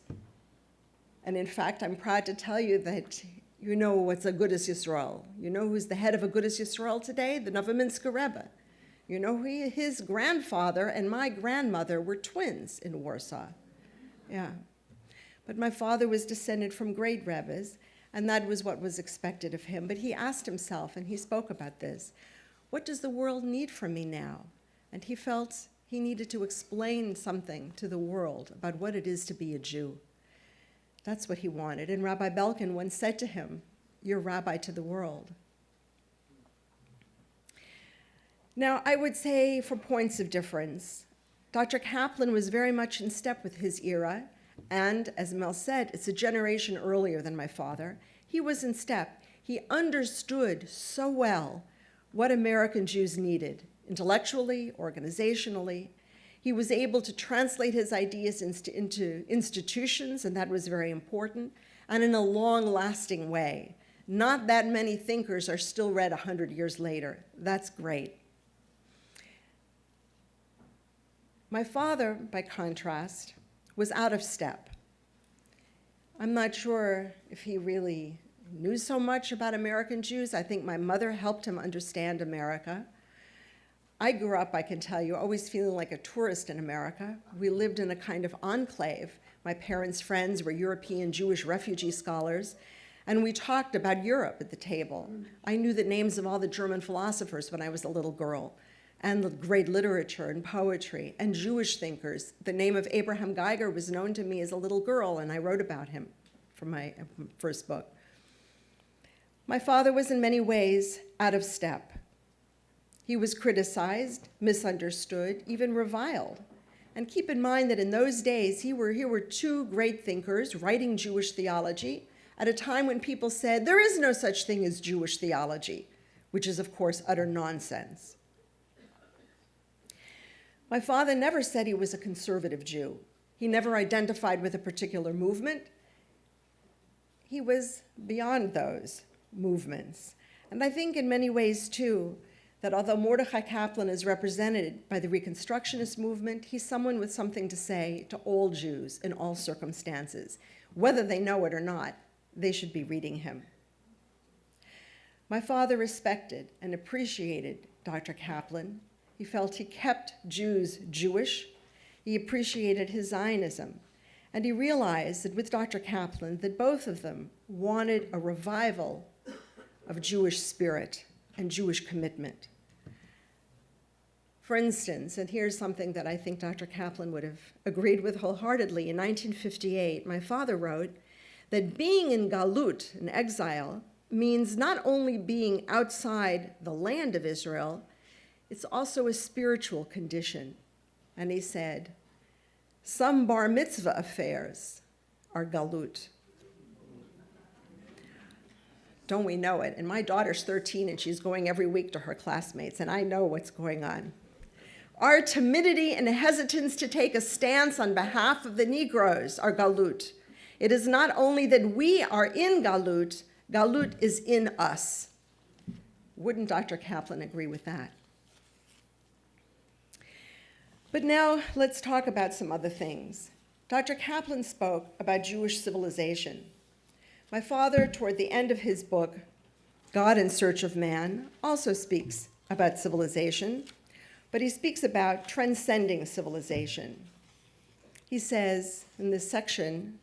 And in fact, I'm proud to tell you that you know what's a Agudas Yisrael. You know who's the head of Agudas Yisrael today? The Novominsker Rebbe. You know, his grandfather and my grandmother were twins in Warsaw. Yeah. But my father was descended from great Rebbes, and that was what was expected of him. But he asked himself, and he spoke about this, what does the world need from me now? And he felt he needed to explain something to the world about what it is to be a Jew. That's what he wanted. And Rabbi Belkin once said to him, "You're rabbi to the world." Now, I would say for points of difference, Dr. Kaplan was very much in step with his era, and as Mel said, it's a generation earlier than my father. He was in step. He understood so well what American Jews needed, intellectually, organizationally. He was able to translate his ideas into institutions, and that was very important, and in a long-lasting way. Not that many thinkers are still read 100 years later. That's great. My father, by contrast, was out of step. I'm not sure if he really knew so much about American Jews. I think my mother helped him understand America. I grew up, I can tell you, always feeling like a tourist in America. We lived in a kind of enclave. My parents' friends were European Jewish refugee scholars, and we talked about Europe at the table. I knew the names of all the German philosophers when I was a little girl, and the great literature and poetry and Jewish thinkers. The name of Abraham Geiger was known to me as a little girl, and I wrote about him for my first book. My father was in many ways out of step. He was criticized, misunderstood, even reviled. And keep in mind that in those days, here were two great thinkers writing Jewish theology at a time when people said, there is no such thing as Jewish theology, which is, of course, utter nonsense. My father never said he was a conservative Jew. He never identified with a particular movement. He was beyond those movements. And I think in many ways, too, that although Mordechai Kaplan is represented by the Reconstructionist movement, he's someone with something to say to all Jews in all circumstances. Whether they know it or not, they should be reading him. My father respected and appreciated Dr. Kaplan. He felt he kept Jews Jewish. He appreciated his Zionism. And he realized that with Dr. Kaplan, that both of them wanted a revival of Jewish spirit and Jewish commitment. For instance, and here's something that I think Dr. Kaplan would have agreed with wholeheartedly, in 1958, my father wrote that being in Galut, in exile, means not only being outside the land of Israel, it's also a spiritual condition. And he said, some bar mitzvah affairs are Galut. Don't we know it? And my daughter's 13 and she's going every week to her classmates, and I know what's going on. Our timidity and hesitance to take a stance on behalf of the Negroes are Galut. It is not only that we are in Galut, Galut is in us. Wouldn't Dr. Kaplan agree with that? But now let's talk about some other things. Dr. Kaplan spoke about Jewish civilization. My father, toward the end of his book, God in Search of Man, also speaks about civilization, but he speaks about transcending civilization. He says in this section,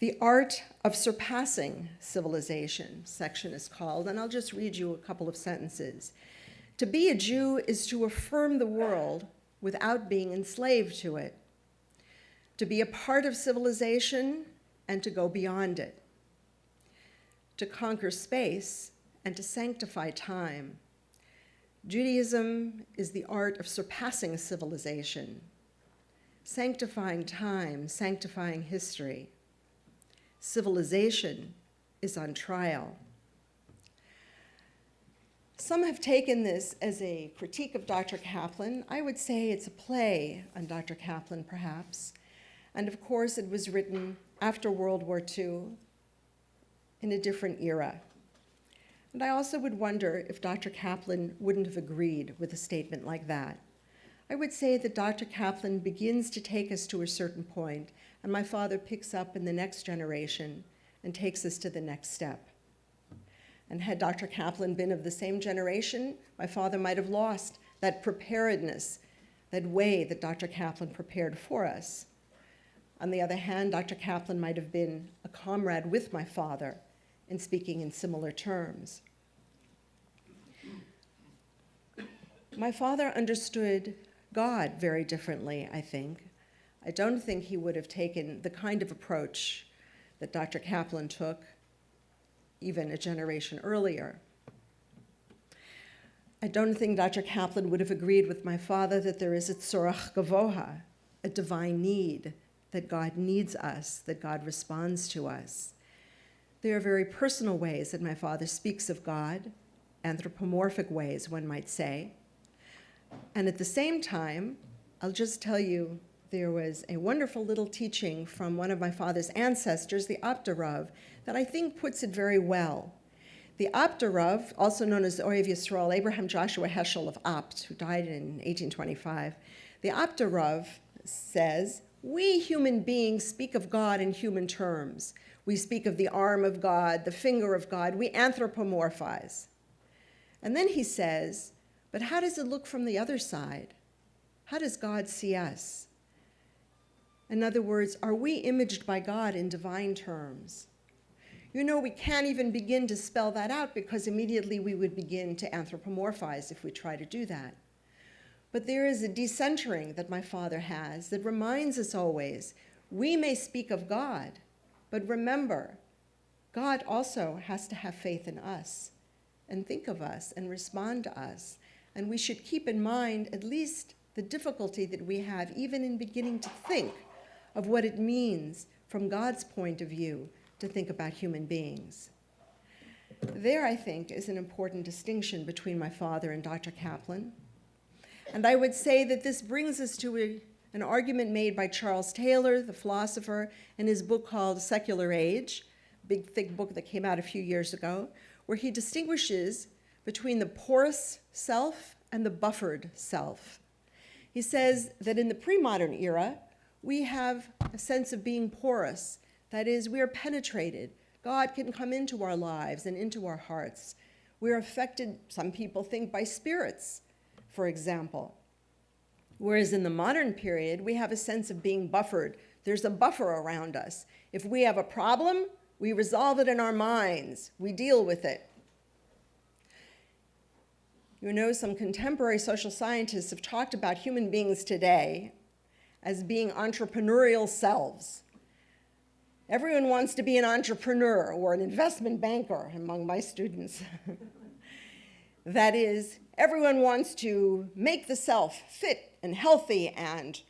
the art of surpassing civilization, section is called, and I'll just read you a couple of sentences. To be a Jew is to affirm the world without being enslaved to it, to be a part of civilization and to go beyond it, to conquer space and to sanctify time. Judaism is the art of surpassing civilization, sanctifying time, sanctifying history. Civilization is on trial. Some have taken this as a critique of Dr. Kaplan. I would say it's a play on Dr. Kaplan, perhaps. And of course, it was written after World War II in a different era. And I also would wonder if Dr. Kaplan wouldn't have agreed with a statement like that. I would say that Dr. Kaplan begins to take us to a certain point, and my father picks up in the next generation and takes us to the next step. And had Dr. Kaplan been of the same generation, my father might have lost that preparedness, that way that Dr. Kaplan prepared for us. On the other hand, Dr. Kaplan might have been a comrade with my father in speaking in similar terms. My father understood God very differently, I think. I don't think he would have taken the kind of approach that Dr. Kaplan took even a generation earlier. I don't think Dr. Kaplan would have agreed with my father that there is a tzorach gavoha, a divine need, that God needs us, that God responds to us. There are very personal ways that my father speaks of God, anthropomorphic ways, one might say. And at the same time, I'll just tell you, there was a wonderful little teaching from one of my father's ancestors, the Opterav, that I think puts it very well. The Opterav, also known as the Ohev Yisrael, Abraham Joshua Heschel of Opt, who died in 1825, the Opterav says, we human beings speak of God in human terms. We speak of the arm of God, the finger of God. We anthropomorphize. And then he says, but how does it look from the other side? How does God see us? In other words, are we imaged by God in divine terms? You know, we can't even begin to spell that out because immediately we would begin to anthropomorphize if we try to do that. But there is a decentering that my father has that reminds us always, we may speak of God, but remember, God also has to have faith in us and think of us and respond to us. And we should keep in mind at least the difficulty that we have even in beginning to think of what it means from God's point of view to think about human beings. There, I think, is an important distinction between my father and Dr. Kaplan. And I would say that this brings us to an argument made by Charles Taylor, the philosopher, in his book called Secular Age, big, thick book that came out a few years ago, where he distinguishes between the porous self and the buffered self. He says that in the pre-modern era, we have a sense of being porous. That is, we are penetrated. God can come into our lives and into our hearts. We're affected, some people think, by spirits, for example. Whereas in the modern period, we have a sense of being buffered. There's a buffer around us. If we have a problem, we resolve it in our minds. We deal with it. You know, some contemporary social scientists have talked about human beings today as being entrepreneurial selves. Everyone wants to be an entrepreneur or an investment banker among my students. That is, everyone wants to make the self fit and healthy and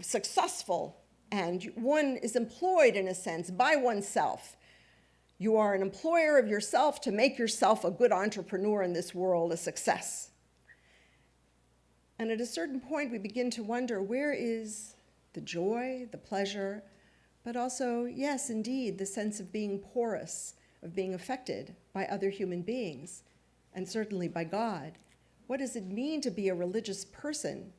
successful, and one is employed, in a sense, by oneself. You are an employer of yourself to make yourself a good entrepreneur in this world, a success. And at a certain point, we begin to wonder, where is the joy, the pleasure, but also, yes, indeed, the sense of being porous, of being affected by other human beings, and certainly by God. What does it mean to be a religious person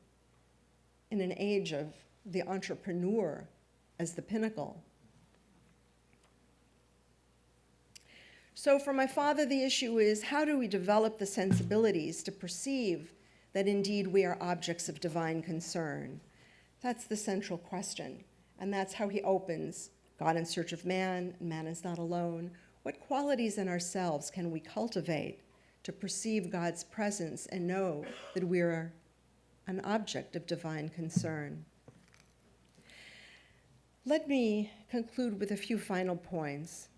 in an age of the entrepreneur as the pinnacle? So for my father, the issue is, how do we develop the sensibilities to perceive that indeed we are objects of divine concern? That's the central question. And that's how he opens God in Search of Man, and Man is Not Alone. What qualities in ourselves can we cultivate to perceive God's presence and know that we're an object of divine concern? Let me conclude with a few final points.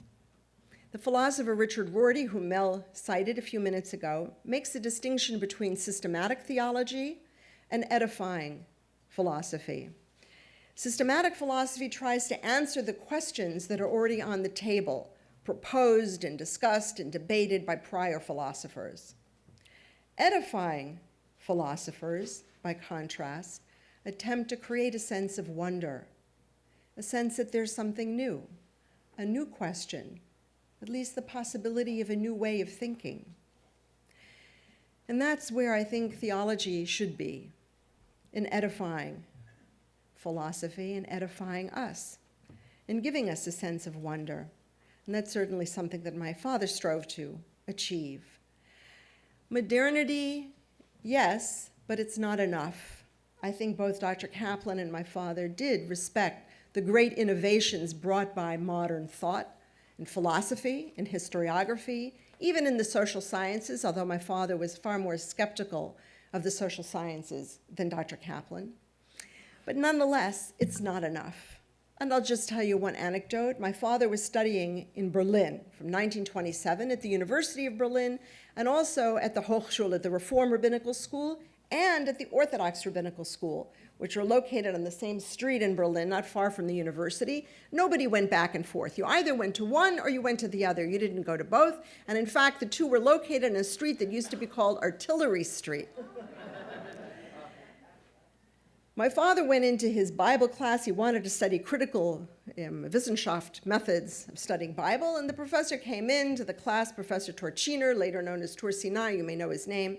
The philosopher Richard Rorty, whom Mel cited a few minutes ago, makes a distinction between systematic theology and edifying philosophy. Systematic philosophy tries to answer the questions that are already on the table, proposed and discussed and debated by prior philosophers. Edifying philosophers, by contrast, attempt to create a sense of wonder, a sense that there's something new, a new question, at least the possibility of a new way of thinking. And that's where I think theology should be, in edifying philosophy and edifying us, and giving us a sense of wonder. And that's certainly something that my father strove to achieve. Modernity, yes, but it's not enough. I think both Dr. Kaplan and my father did respect the great innovations brought by modern thought in philosophy, in historiography, even in the social sciences, although my father was far more skeptical of the social sciences than Dr. Kaplan. But nonetheless, it's not enough. And I'll just tell you one anecdote. My father was studying in Berlin from 1927 at the University of Berlin, and also at the Hochschule, at the Reform Rabbinical School, and at the Orthodox Rabbinical School, which are located on the same street in Berlin, not far from the university. Nobody went back and forth. You either went to one or you went to the other. You didn't go to both. And in fact, the two were located in a street that used to be called Artillery Street. My father went into his Bible class. He wanted to study critical Wissenschaft methods of studying Bible, and the professor came into the class, Professor Torchiner, later known as Torsinai, you may know his name,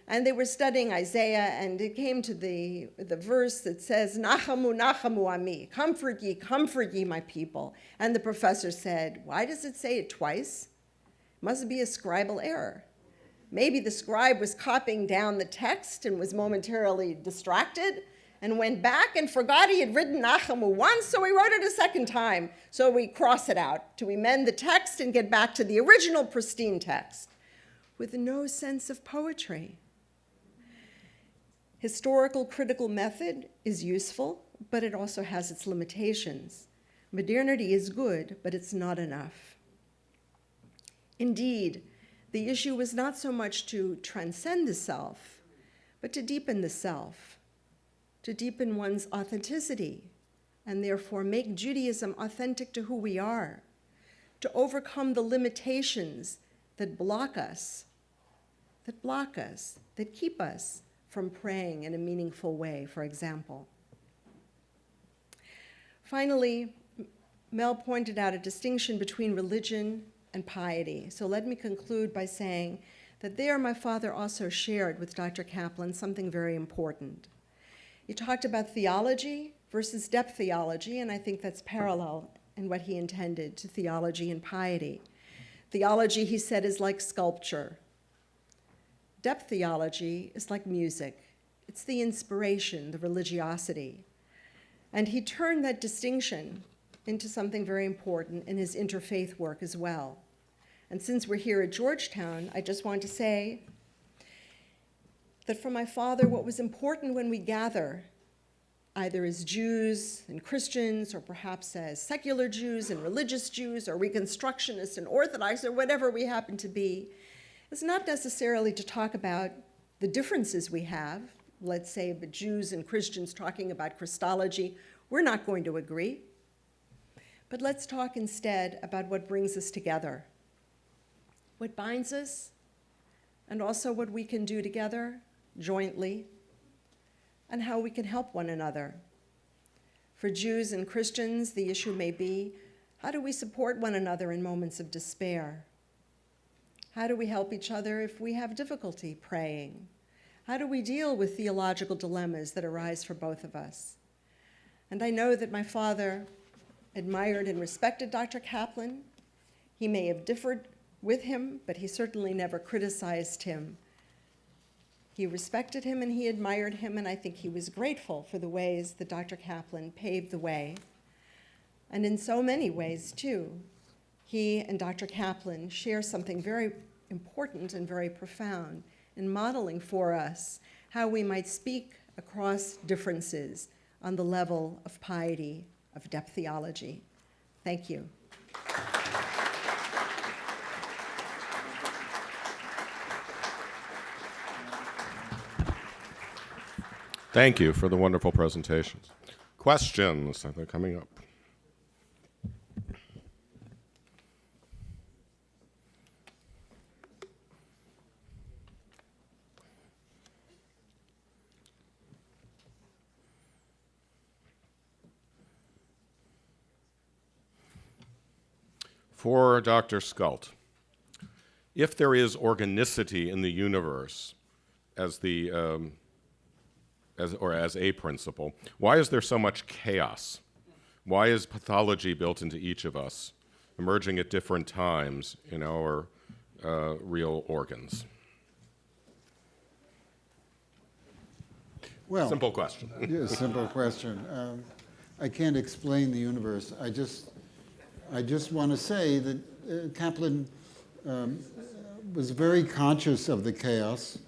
and they were studying Isaiah, and it came to the verse that says, Nachamu, Nachamu ami, comfort ye, my people. And the professor said, why does it say it twice? Must be a scribal error. Maybe the scribe was copying down the text and was momentarily distracted, and went back and forgot he had written Nachamu once, so he wrote it a second time. So we cross it out to amend the text and get back to the original pristine text with no sense of poetry. Historical critical method is useful, but it also has its limitations. Modernity is good, but it's not enough. Indeed, the issue was not so much to transcend the self, but to deepen the self, to deepen one's authenticity, and therefore make Judaism authentic to who we are, to overcome the limitations that block us, that keep us from praying in a meaningful way, for example. Finally, Mel pointed out a distinction between religion and piety. So let me conclude by saying that there my father also shared with Dr. Kaplan something very important. You talked about theology versus depth theology, and I think that's parallel in what he intended to theology and piety. Theology, he said, is like sculpture. Depth theology is like music. It's the inspiration, the religiosity. And he turned that distinction into something very important in his interfaith work as well. And since we're here at Georgetown, I just want to say that for my father, what was important when we gather, either as Jews and Christians, or perhaps as secular Jews and religious Jews, or Reconstructionists and Orthodox, or whatever we happen to be, is not necessarily to talk about the differences we have. Let's say the Jews and Christians talking about Christology. We're not going to agree. But let's talk instead about what brings us together, what binds us, and also what we can do together jointly, and how we can help one another. For Jews and Christians, the issue may be, how do we support one another in moments of despair? How do we help each other if we have difficulty praying? How do we deal with theological dilemmas that arise for both of us? And I know that my father admired and respected Dr. Kaplan. He may have differed with him, but he certainly never criticized him. He respected him and he admired him, and I think he was grateful for the ways that Dr. Kaplan paved the way. And in so many ways, too, he and Dr. Kaplan share something very important and very profound in modeling for us how we might speak across differences on the level of piety, of depth theology. Thank you. Thank you for the wonderful presentations. Questions? They're coming up. For Dr. Scult, if there is organicity in the universe as a principle, why is there so much chaos? Why is pathology built into each of us, emerging at different times in our real organs? Well, simple question. Yeah, simple question. I can't explain the universe. I just want to say that Kaplan was very conscious of the chaos,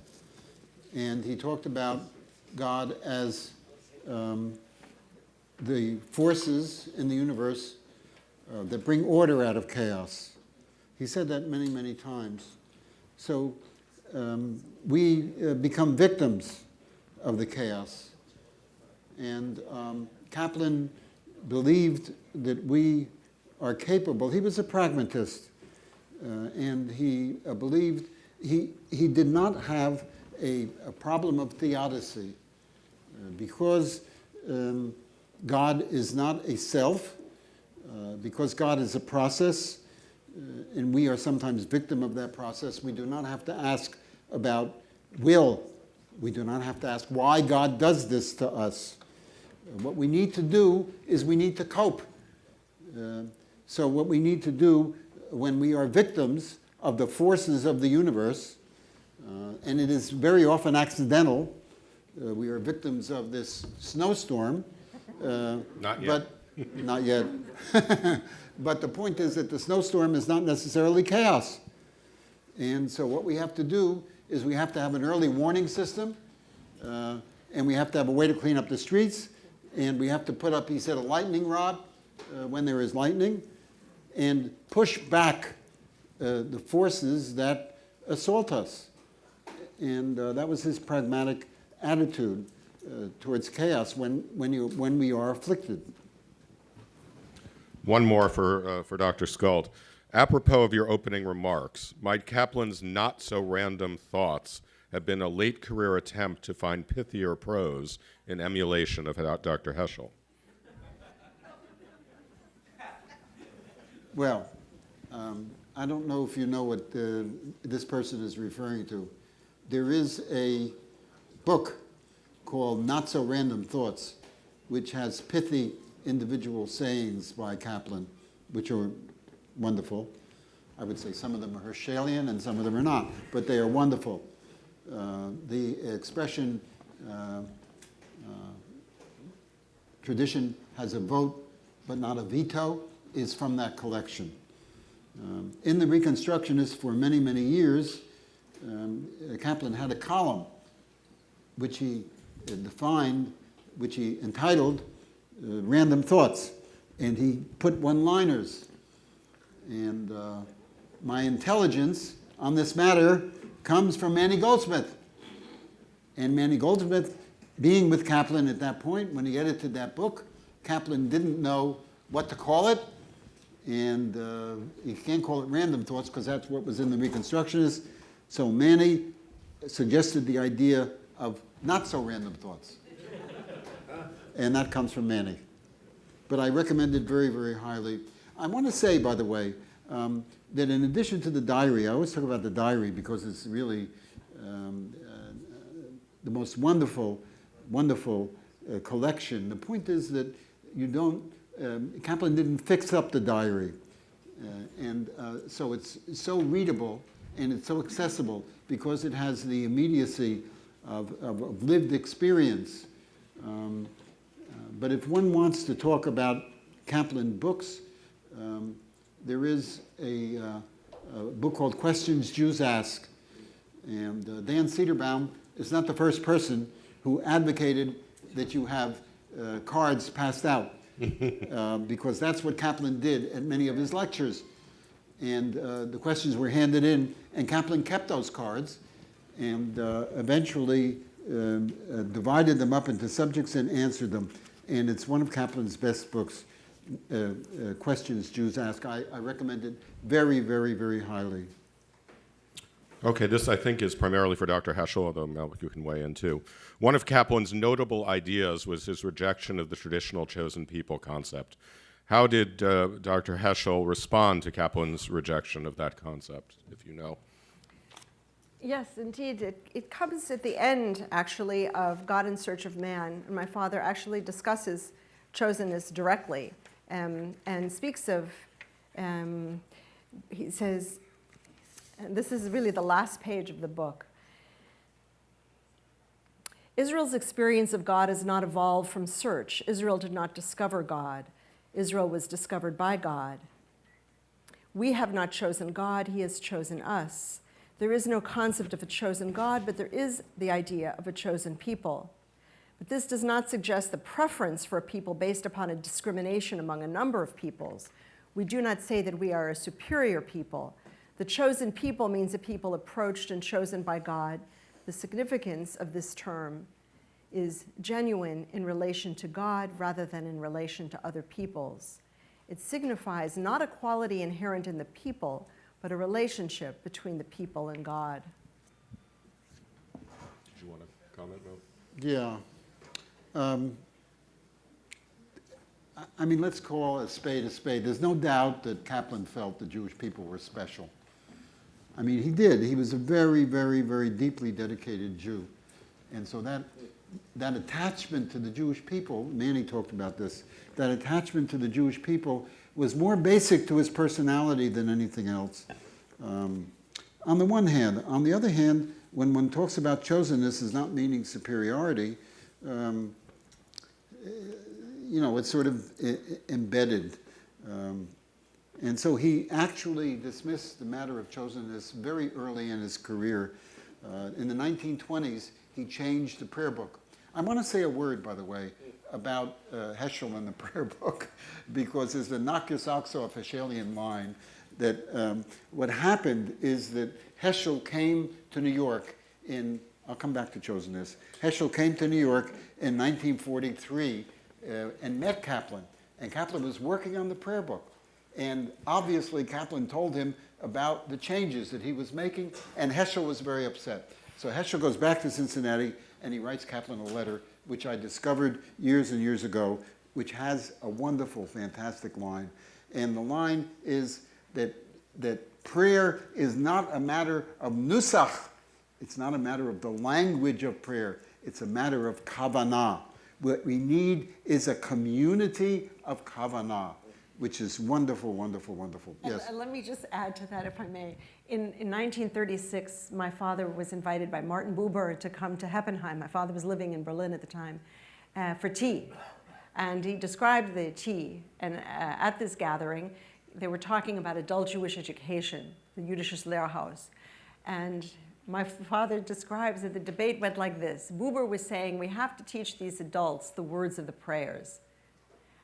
and he talked about God as the forces in the universe that bring order out of chaos. He said that many, many times. So we become victims of the chaos. And Kaplan believed that we are capable. He was a pragmatist, and he believed he did not have a problem of theodicy because God is not a self, because God is a process, and we are sometimes victim of that process. We do not have to ask about will. We do not have to ask why God does this to us. What we need to do is we need to cope. So what we need to do when we are victims of the forces of the universe, and it is very often accidental, we are victims of this snowstorm. Not yet. But, not yet. But the point is that the snowstorm is not necessarily chaos. And so what we have to do is we have to have an early warning system, and we have to have a way to clean up the streets, and we have to put up, he said, a lightning rod when there is lightning, and push back the forces that assault us. And that was his pragmatic attitude towards chaos when we are afflicted. One more for Dr. Scult. Apropos of your opening remarks, might Kaplan's not-so-random thoughts have been a late career attempt to find pithier prose in emulation of Dr. Heschel? Well, I don't know if you know what this person is referring to. There is a book called Not So Random Thoughts, which has pithy individual sayings by Kaplan, which are wonderful. I would say some of them are Herschelian and some of them are not, but they are wonderful. The expression, tradition has a vote but not a veto, is from that collection. In the Reconstructionists for many, many years, Kaplan had a column which he defined, which he entitled Random Thoughts, and he put one-liners. And my intelligence on this matter comes from Manny Goldsmith. And Manny Goldsmith, being with Kaplan at that point, when he edited that book, Kaplan didn't know what to call it. And you can't call it Random Thoughts because that's what was in the Reconstructionists. So Manny suggested the idea of Not So Random Thoughts. And that comes from Manny. But I recommend it very, very highly. I want to say, by the way, that in addition to the diary, I always talk about the diary because it's really the most wonderful, wonderful collection. The point is that you don't, Kaplan didn't fix up the diary. So it's so readable and it's so accessible because it has the immediacy of lived experience. But if one wants to talk about Kaplan books, there is a book called Questions Jews Ask. And Dan Cederbaum is not the first person who advocated that you have cards passed out, because that's what Kaplan did at many of his lectures. And the questions were handed in, and Kaplan kept those cards and eventually divided them up into subjects and answered them. And it's one of Kaplan's best books, Questions Jews Ask. I recommend it very, very, very highly. Okay, this I think is primarily for Dr. Heschel, although Mel, you can weigh in too. One of Kaplan's notable ideas was his rejection of the traditional chosen people concept. How did Dr. Heschel respond to Kaplan's rejection of that concept, if you know? Yes, indeed. It comes at the end, actually, of God in Search of Man. And my father actually discusses chosenness directly and speaks of, he says, and this is really the last page of the book. Israel's experience of God has not evolved from search. Israel did not discover God. Israel was discovered by God. We have not chosen God. He has chosen us. There is no concept of a chosen God, but there is the idea of a chosen people. But this does not suggest the preference for a people based upon a discrimination among a number of peoples. We do not say that we are a superior people. The chosen people means a people approached and chosen by God. The significance of this term is genuine in relation to God rather than in relation to other peoples. It signifies not a quality inherent in the people, but a relationship between the people and God. Did you want to comment, Mel? Yeah. I mean, let's call a spade a spade. There's no doubt that Kaplan felt the Jewish people were special. I mean, he did. He was a very, very, very deeply dedicated Jew. And so that attachment to the Jewish people, Manny talked about this, that attachment to the Jewish people was more basic to his personality than anything else. On the one hand. On the other hand, when one talks about chosenness as not meaning superiority, it's sort of embedded. And so he actually dismissed the matter of chosenness very early in his career. In the 1920s, he changed the prayer book. I want to say a word, by the way, about Heschel and the prayer book, because there's the knock your socks off Heschelian line that what happened is that Heschel came to New York I'll come back to chosenness. Heschel came to New York in 1943 and met Kaplan. And Kaplan was working on the prayer book. And obviously Kaplan told him about the changes that he was making, and Heschel was very upset. So Heschel goes back to Cincinnati and he writes Kaplan a letter, which I discovered years and years ago, which has a wonderful, fantastic line. And the line is that prayer is not a matter of nusach. It's not a matter of the language of prayer. It's a matter of kavanah. What we need is a community of kavanah, which is wonderful, wonderful, wonderful. Yes. And let me just add to that, if I may. In 1936, my father was invited by Martin Buber to come to Heppenheim. My father was living in Berlin at the time for tea. And he described the tea. And at this gathering, they were talking about adult Jewish education, the Jüdisches Lehrhaus. And my father describes that the debate went like this. Buber was saying, we have to teach these adults the words of the prayers.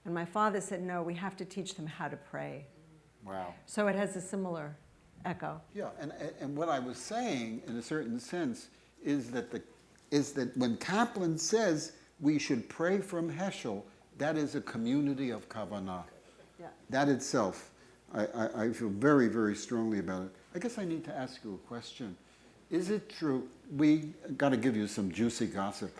And my father said, no, we have to teach them how to pray. Wow. So it has a similar echo. Yeah, and what I was saying, in a certain sense, is that when Kaplan says we should pray from Heschel, that is a community of kavanah. Yeah. That itself, I feel very, very strongly about it. I guess I need to ask you a question. Is it true, we got to give you some juicy gossip.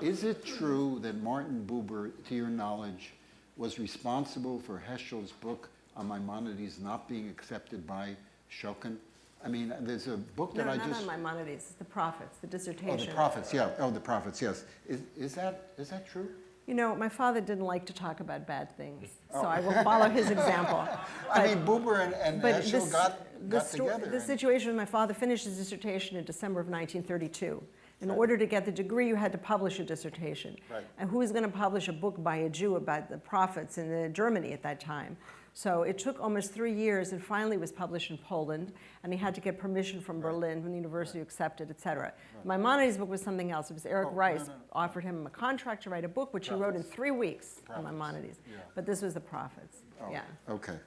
Is it true that Martin Buber, to your knowledge, was responsible for Heschel's book on Maimonides not being accepted by Shokin? I mean, there's a book that No, I not just... on Maimonides, the prophets, the dissertation. Oh, the prophets, yeah. Oh, the prophets, yes. Is that true? You know, my father didn't like to talk about bad things, so I will follow his example. I mean, Buber and But Heschel got together. The situation with my father finished his dissertation in December of 1932. In order to get the degree, you had to publish a dissertation. Right. And who was going to publish a book by a Jew about the prophets in Germany at that time? So it took almost 3 years and finally was published in Poland, and he had to get permission from Berlin when the university accepted, et cetera. Maimonides' book was something else. It was Eric Rice offered him a contract to write a book, which he wrote in 3 weeks on Maimonides. Yeah. But this was the prophets. Oh, Yeah. okay.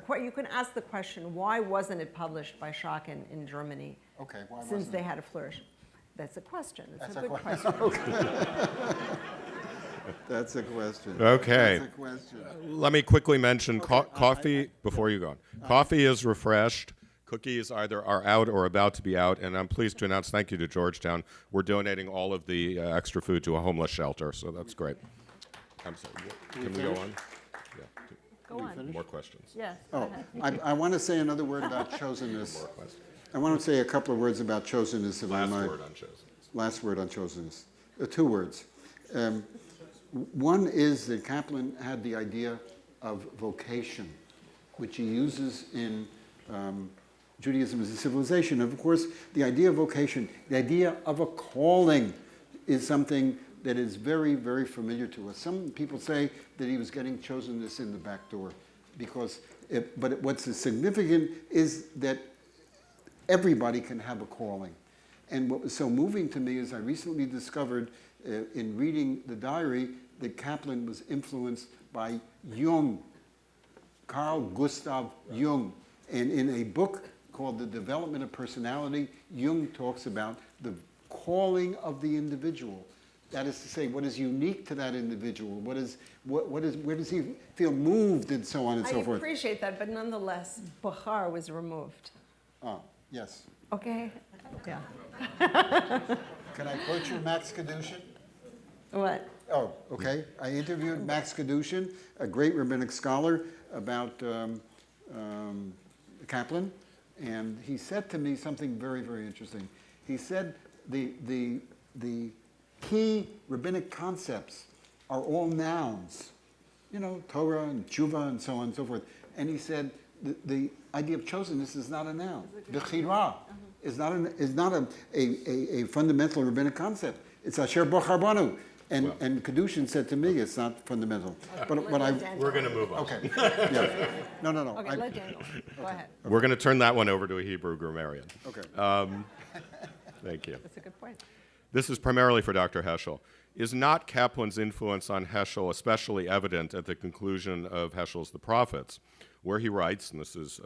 But you can ask the question, why wasn't it published by Schocken in Germany? Okay, why Since wasn't they it? had a flourish. That's a question. That's a That's good a question. That's a question. Okay. That's a question. Let me quickly mention coffee before you go on. Coffee is refreshed. Cookies either are out or about to be out, and I'm pleased to announce, thank you to Georgetown, we're donating all of the extra food to a homeless shelter, so that's great. I'm sorry, can we go on? Yeah. Go on. More questions. Yes. go Oh, ahead. I want to say another word about chosenness. I want to say a couple of words about chosenness, if I Last might. word on chosenness. Last word on chosenness. 2 words. One is that Kaplan had the idea of vocation, which he uses in Judaism as a civilization. Of course, the idea of vocation, the idea of a calling, is something that is very, very familiar to us. Some people say that he was getting chosenness in the back door, but what's significant is that everybody can have a calling. And what was so moving to me is I recently discovered in reading the diary that Kaplan was influenced by Jung, Carl Gustav Jung. And in a book called The Development of Personality, Jung talks about the calling of the individual. That is to say, what is unique to that individual? Where does he feel moved, and so on and so I forth. appreciate that, but nonetheless, Bukhar was removed. Oh, yes. Okay? Yeah. Can I quote you Max Kadushin? What? Oh, okay. I interviewed Max Kadushin, a great rabbinic scholar, about Kaplan, and he said to me something very, very interesting. He said the key rabbinic concepts are all nouns, Torah and tshuva and so on and so forth. And he said the idea of chosenness is not a noun. Bechira is not a fundamental rabbinic concept. It's asher bochar banu. And Kadushin said to me, it's not fundamental. But We're going to move on. Okay. Yeah. No. Okay, let Daniel. Go ahead. We're going to turn that one over to a Hebrew grammarian. Okay. Thank you. That's a good point. This is primarily for Dr. Heschel. Is not Kaplan's influence on Heschel especially evident at the conclusion of Heschel's The Prophets, where he writes, and this is,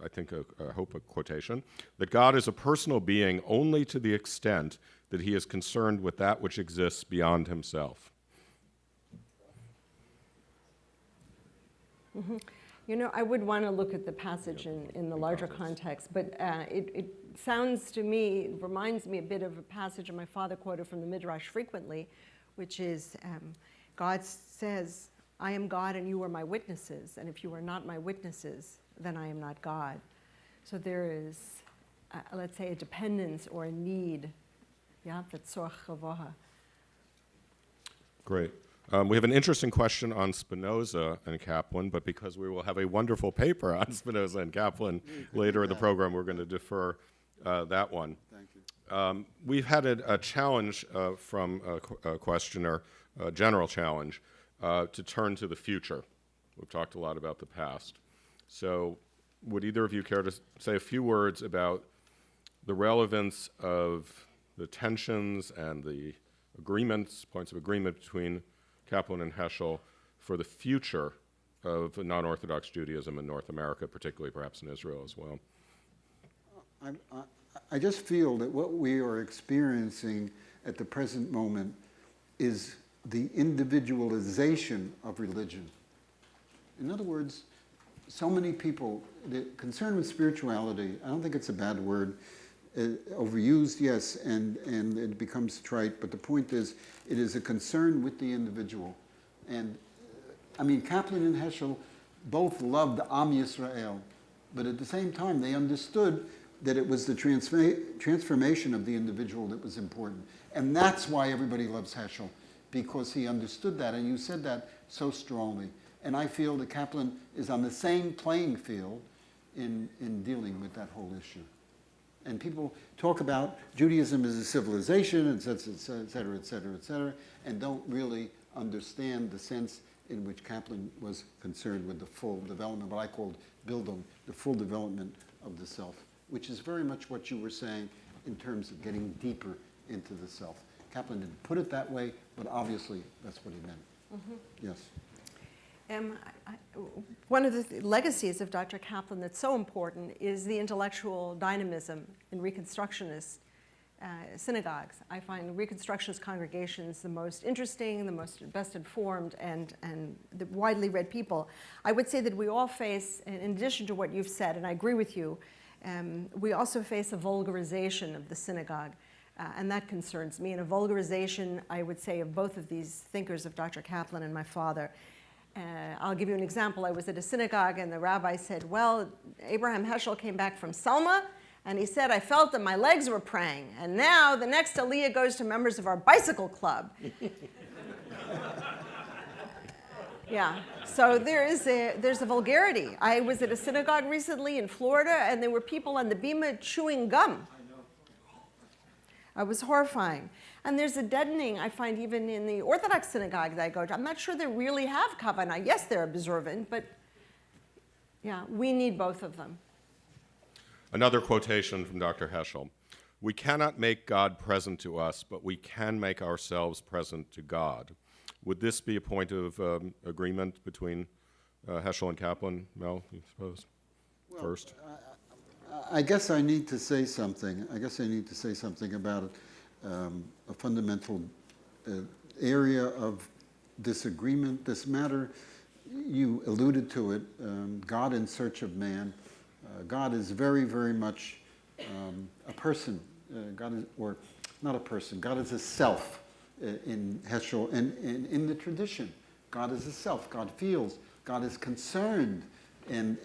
I think, I hope a quotation, that God is a personal being only to the extent that he is concerned with that which exists beyond himself? Mm-hmm. I would want to look at the passage in the larger context, but it sounds to me, reminds me a bit of a passage my father quoted from the Midrash frequently, which is, God says, I am God and you are my witnesses, and if you are not my witnesses, then I am not God. So there is, let's say, a dependence or a need. Great. We have an interesting question on Spinoza and Kaplan, but because we will have a wonderful paper on Spinoza and Kaplan later in the program, we're going to defer that one. Thank you. We've had a challenge from a questioner, a general challenge, to turn to the future. We've talked a lot about the past. So would either of you care to say a few words about the relevance of the tensions and the agreements, points of agreement between Kaplan and Heschel for the future of non-Orthodox Judaism in North America, particularly perhaps in Israel as well? I just feel that what we are experiencing at the present moment is the individualization of religion. In other words, so many people, the concern with spirituality, I don't think it's a bad word, overused, yes, and it becomes trite, but the point is, it is a concern with the individual. And, Kaplan and Heschel both loved Am Yisrael, but at the same time, they understood that it was the transformation of the individual that was important. And that's why everybody loves Heschel, because he understood that, and you said that so strongly. And I feel that Kaplan is on the same playing field in dealing with that whole issue. And people talk about Judaism as a civilization, et cetera, et cetera, and don't really understand the sense in which Kaplan was concerned with the full development, what I called Bildung, the full development of the self, which is very much what you were saying in terms of getting deeper into the self. Kaplan didn't put it that way, but obviously that's what he meant. Mm-hmm. Yes. One of the legacies of Dr. Kaplan that's so important is the intellectual dynamism in Reconstructionist synagogues. I find Reconstructionist congregations the most interesting, the best informed, and the widely read people. I would say that we all face, in addition to what you've said, and I agree with you, we also face a vulgarization of the synagogue. And that concerns me. And a vulgarization, I would say, of both of these thinkers, of Dr. Kaplan and my father. I'll give you an example. I was at a synagogue, and the rabbi said, well, Abraham Heschel came back from Selma, and he said, I felt that my legs were praying. And now the next aliyah goes to members of our bicycle club. Yeah, so there's a vulgarity. I was at a synagogue recently in Florida, and there were people on the bima chewing gum. It was horrifying. And there's a deadening, I find, even in the Orthodox synagogue that I go to. I'm not sure they really have kavanah. Yes, they're observant, but yeah, we need both of them. Another quotation from Dr. Heschel. We cannot make God present to us, but we can make ourselves present to God. Would this be a point of agreement between Heschel and Kaplan? Mel, you suppose? Well, first? I guess I need to say something. I guess I need to say something about a fundamental area of disagreement. This matter, you alluded to it, God in search of man. God is very, very much a person. God is, or not a person, God is a self in Heschel and in the tradition. God is a self, God feels, God is concerned, and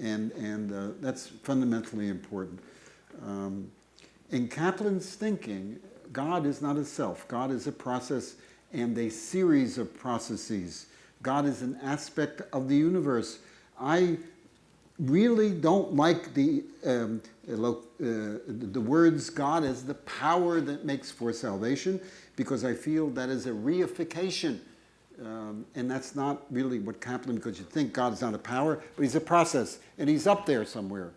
that's fundamentally important. In Kaplan's thinking, God is not a self. God is a process and a series of processes. God is an aspect of the universe. I really don't like the words God as the power that makes for salvation, because I feel that is a reification. And that's not really what Kaplan, because you think God is not a power, but he's a process, and he's up there somewhere.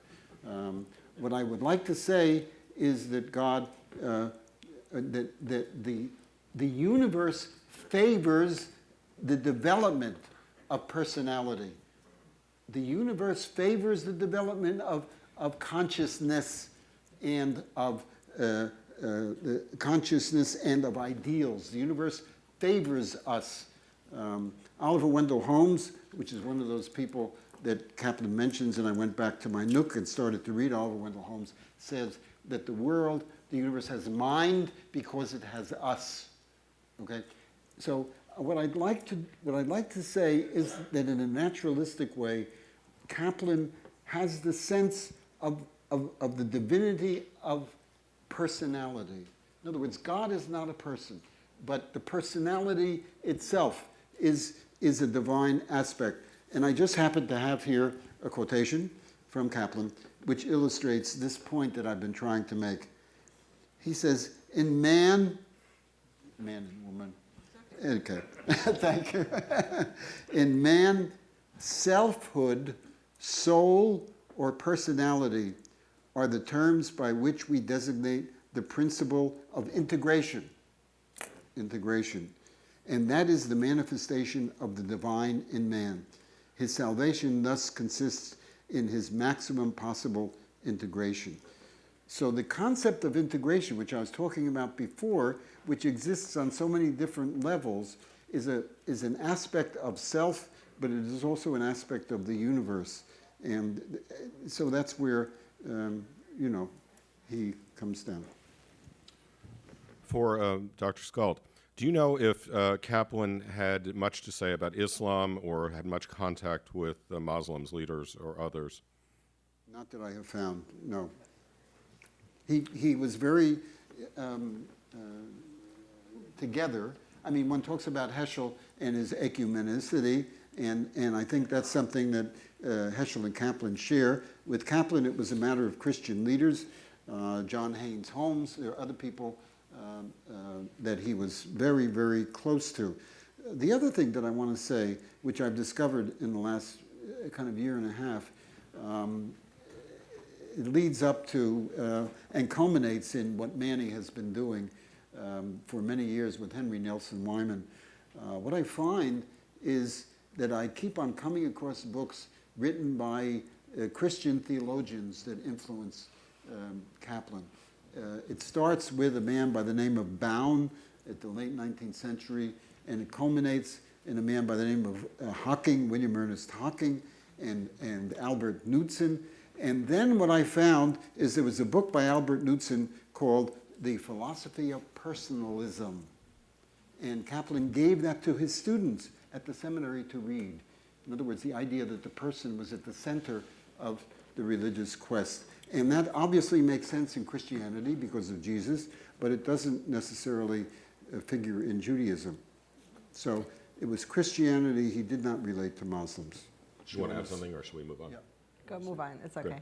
What I would like to say is that God, that the universe favors the development of personality. The universe favors the development of consciousness and of consciousness and of ideals. The universe favors us. Oliver Wendell Holmes, which is one of those people that Kaplan mentions, and I went back to my nook and started to read Oliver Wendell Holmes, says that the world, the universe has mind because it has us. Okay, so what I'd like to say is that in a naturalistic way, Kaplan has the sense of the divinity of personality. In other words, God is not a person, but the personality itself is a divine aspect. And I just happen to have here a quotation from Kaplan which illustrates this point that I've been trying to make. He says, in man and woman, okay, thank you. In man, selfhood, soul, or personality are the terms by which we designate the principle of integration. Integration. And that is the manifestation of the divine in man. His salvation thus consists in his maximum possible integration. So the concept of integration, which I was talking about before, which exists on so many different levels, is an aspect of self, but it is also an aspect of the universe. And so that's where, he comes down. For Dr. Scult, do you know if Kaplan had much to say about Islam or had much contact with Muslims, leaders, or others? Not that I have found, no. He was very together. I mean, one talks about Heschel and his ecumenicity, and I think that's something that Heschel and Kaplan share. With Kaplan, it was a matter of Christian leaders. John Haynes Holmes, there are other people that he was very, very close to. The other thing that I want to say, which I've discovered in the last kind of year and a half, it leads up to and culminates in what Manny has been doing for many years with Henry Nelson Wyman. What I find is that I keep on coming across books written by Christian theologians that influence Kaplan. It starts with a man by the name of Bown at the late 19th century, and it culminates in a man by the name of Hocking, William Ernest Hocking, and Albert Knudsen. And then what I found is there was a book by Albert Knudsen called The Philosophy of Personalism. And Kaplan gave that to his students at the seminary to read. In other words, the idea that the person was at the center of the religious quest. And that obviously makes sense in Christianity because of Jesus, but it doesn't necessarily figure in Judaism. So it was Christianity. He did not relate to Muslims. Do you want to add something, or should we move on? Yeah. Go move on, it's okay.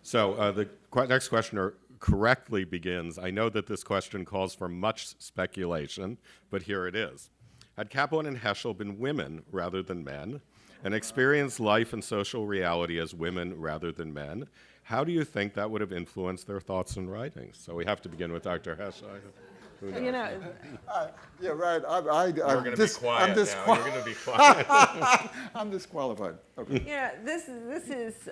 So the next questioner correctly begins, I know that this question calls for much speculation, but here it is. Had Kaplan and Heschel been women rather than men, and experienced life and social reality as women rather than men. How do you think that would have influenced their thoughts and writings? So we have to begin with Dr. Heschel. Who knows? You know, Yeah, right. We're going to be quiet now. You're going to be quiet. I'm disqualified. Okay. yeah, this is,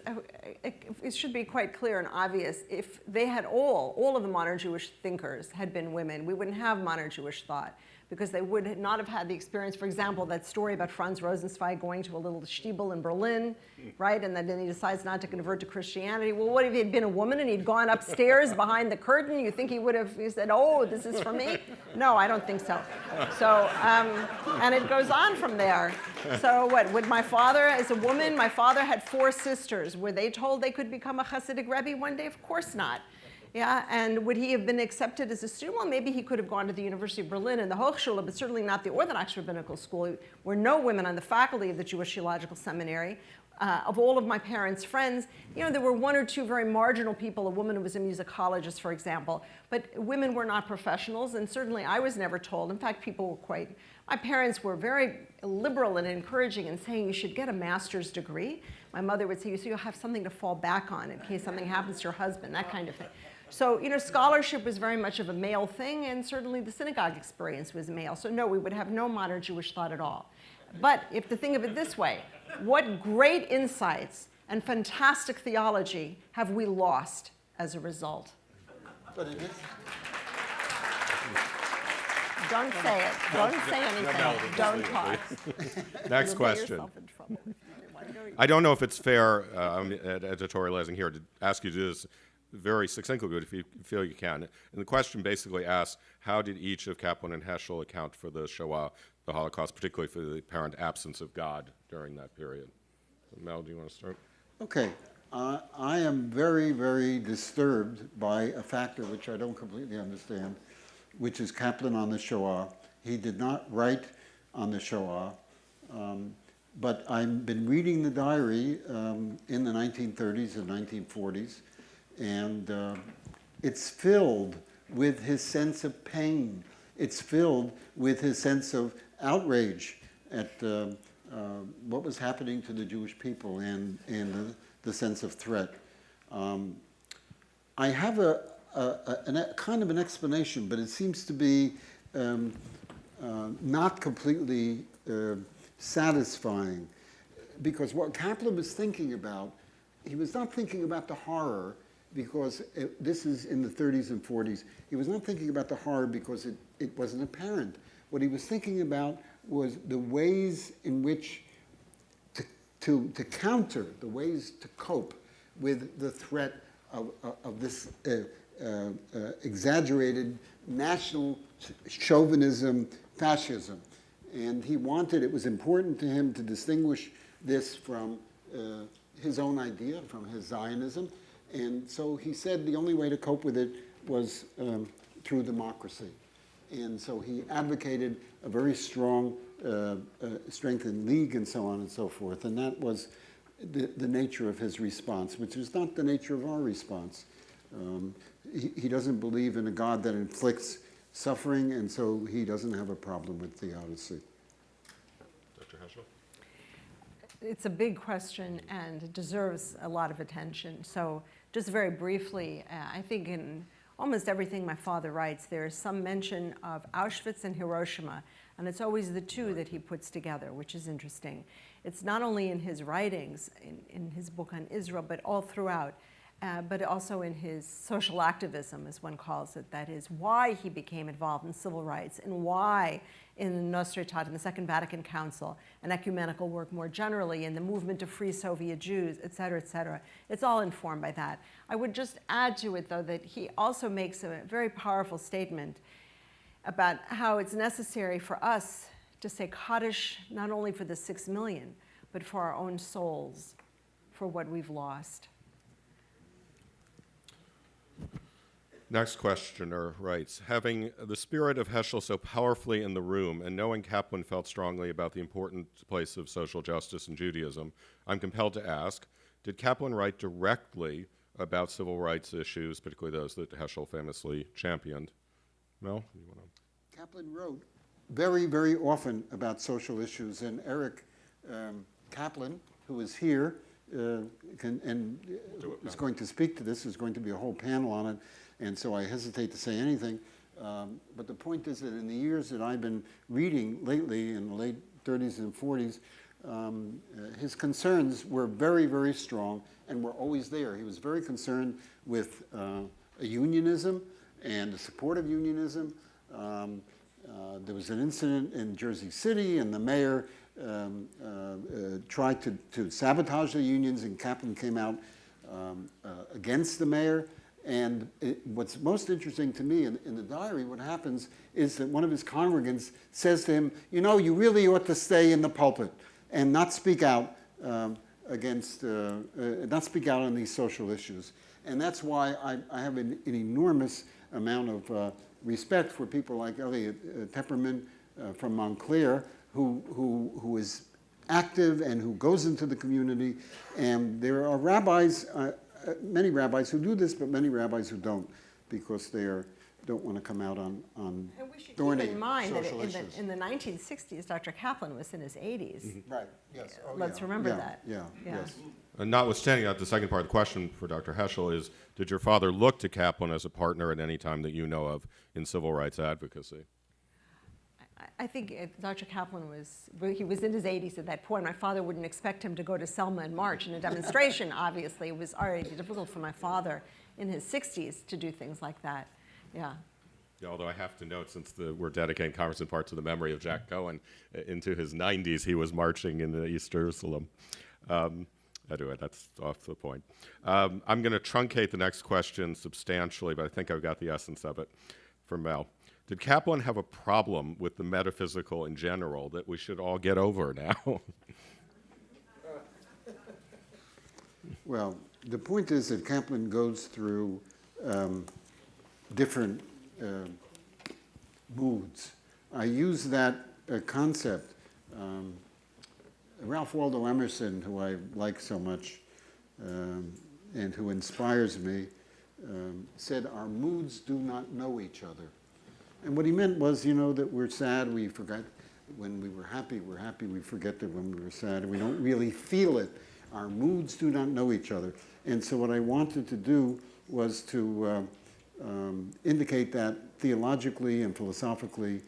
it should be quite clear and obvious. If they had all of the modern Jewish thinkers had been women, we wouldn't have modern Jewish thought, because they would not have had the experience. For example, that story about Franz Rosenzweig going to a little shtibel in Berlin, right? And then he decides not to convert to Christianity. Well, what if he had been a woman and he'd gone upstairs behind the curtain? You think he would have said, oh, this is for me? No, I don't think so. So, and it goes on from there. So what, would my father, as a woman, my father had 4 sisters. Were they told they could become a Hasidic Rebbe one day? Of course not. Yeah, and would he have been accepted as a student? Well, maybe he could have gone to the University of Berlin and the Hochschule, but certainly not the Orthodox Rabbinical School. There were no women on the faculty of the Jewish Theological Seminary. Of all of my parents' friends, you know, there were 1 or 2 very marginal people, a woman who was a musicologist, for example, but women were not professionals, and certainly I was never told. In fact, people were quite, my parents were very liberal and encouraging in saying you should get a master's degree. My mother would say, so you'll have something to fall back on in case something happens to your husband, that kind of thing. So, you know, scholarship was very much of a male thing, and certainly the synagogue experience was male. So no, we would have no modern Jewish thought at all. But if to think of it this way, what great insights and fantastic theology have we lost as a result? But it is. Don't say it. Don't say anything. Don't talk. Next You'll get question. yourself in trouble. I don't know if it's fair, I'm editorializing here, to ask you to do this very succinctly, but if you feel you can. And the question basically asks, how did each of Kaplan and Heschel account for the Shoah, the Holocaust, particularly for the apparent absence of God during that period? Mel, do you want to start? Okay. I am very, very disturbed by a factor which I don't completely understand, which is Kaplan on the Shoah. He did not write on the Shoah, but I've been reading the diary in the 1930s and 1940s, and it's filled with his sense of pain. It's filled with his sense of outrage at what was happening to the Jewish people and the sense of threat. I have a kind of an explanation, but it seems to be not completely satisfying, because what Kaplan was thinking about, he was not thinking about the horror, because this is in the 30s and 40s. He was not thinking about the horror because it wasn't apparent. What he was thinking about was the ways in which to counter, the ways to cope with the threat of this exaggerated national chauvinism, fascism. And he wanted, it was important to him to distinguish this from his own idea, from his Zionism. And so he said the only way to cope with it was through democracy. And so he advocated a very strong, strengthened league and so on and so forth. And that was the nature of his response, which is not the nature of our response. He doesn't believe in a God that inflicts suffering, and so he doesn't have a problem with theodicy. Dr. Heschel? It's a big question, and it deserves a lot of attention. So just very briefly, I think in almost everything my father writes, there is some mention of Auschwitz and Hiroshima, and it's always the two that he puts together, which is interesting. It's not only in his writings, in his book on Israel, but all throughout, but also in his social activism, as one calls it. That is why he became involved in civil rights, and why in the Nostra in the Second Vatican Council, and ecumenical work more generally, and the movement to free Soviet Jews, et cetera, et cetera. It's all informed by that. I would just add to it, though, that he also makes a very powerful statement about how it's necessary for us to say Kaddish not only for the 6 million, but for our own souls, for what we've lost. Next questioner writes, having the spirit of Heschel so powerfully in the room and knowing Kaplan felt strongly about the important place of social justice in Judaism, I'm compelled to ask, did Kaplan write directly about civil rights issues, particularly those that Heschel famously championed? Mel, you want to? Kaplan wrote very, very often about social issues, and Eric Kaplan, who is here, is going to speak to this. There's going to be a whole panel on it, and so I hesitate to say anything. But the point is that in the years that I've been reading lately, in the late 30s and 40s, his concerns were very, very strong and were always there. He was very concerned with unionism and the support of unionism. There was an incident in Jersey City, and the mayor tried to sabotage the unions, and Kaplan came out against the mayor. And what's most interesting to me in the diary, what happens is that one of his congregants says to him, you know, you really ought to stay in the pulpit and not speak out not speak out on these social issues. And that's why I have an enormous amount of respect for people like Elliot Tepperman from Montclair, who is active and who goes into the community. And there are rabbis, many rabbis who do this, but many rabbis who don't, because they don't want to come out on And we should thorny keep in mind that social issues. in the 1960s, Dr. Kaplan was in his 80s. Right, yes. Oh, Let's yeah. remember Yeah, that. Yeah, Yeah. yes. And notwithstanding that, the second part of the question for Dr. Heschel is, did your father look to Kaplan as a partner at any time that you know of in civil rights advocacy? I think Dr. Kaplan was in his 80s at that point. My father wouldn't expect him to go to Selma and march in a demonstration, obviously. It was already difficult for my father in his 60s to do things like that. Yeah. Yeah, although I have to note, since we're dedicating conference in part to the memory of Jack Cohen, into his 90s, he was marching in East Jerusalem. Anyway, that's off the point. I'm going to truncate the next question substantially, but I think I've got the essence of it from Mel. Did Kaplan have a problem with the metaphysical in general that we should all get over now? Well, the point is that Kaplan goes through different moods. I use that concept. Ralph Waldo Emerson, who I like so much and who inspires me, said, our moods do not know each other. And what he meant was, you know, that we're sad, we forget when we were happy, we forget that when we were sad, and we don't really feel it. Our moods do not know each other. And so what I wanted to do was to indicate that theologically and philosophically,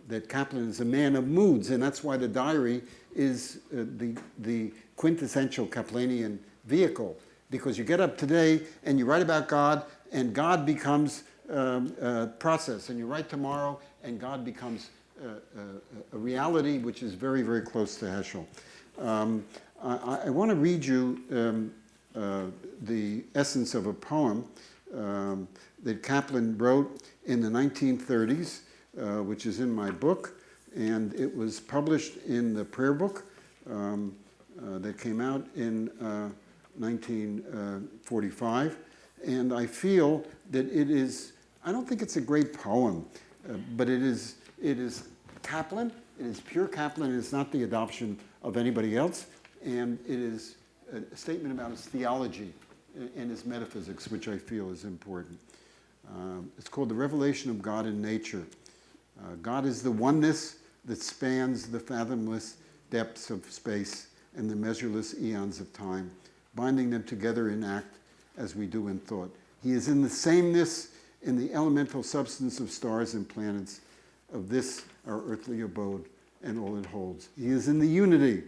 that Kaplan is a man of moods, and that's why the diary is the quintessential Kaplanian vehicle, because you get up today and you write about God, and God becomes process, and you write tomorrow, and God becomes a reality which is very, very close to Heschel. I want to read you the essence of a poem that Kaplan wrote in the 1930s, which is in my book, and it was published in the prayer book that came out in 1945. And I feel that it is, I don't think it's a great poem, but it is Kaplan. It is pure Kaplan. It is not the adoption of anybody else. And it is a statement about his theology and his metaphysics, which I feel is important. It's called The Revelation of God in Nature. God is the oneness that spans the fathomless depths of space and the measureless eons of time, binding them together in act as we do in thought. He is in the sameness in the elemental substance of stars and planets, of this our earthly abode and all it holds. He is in the unity.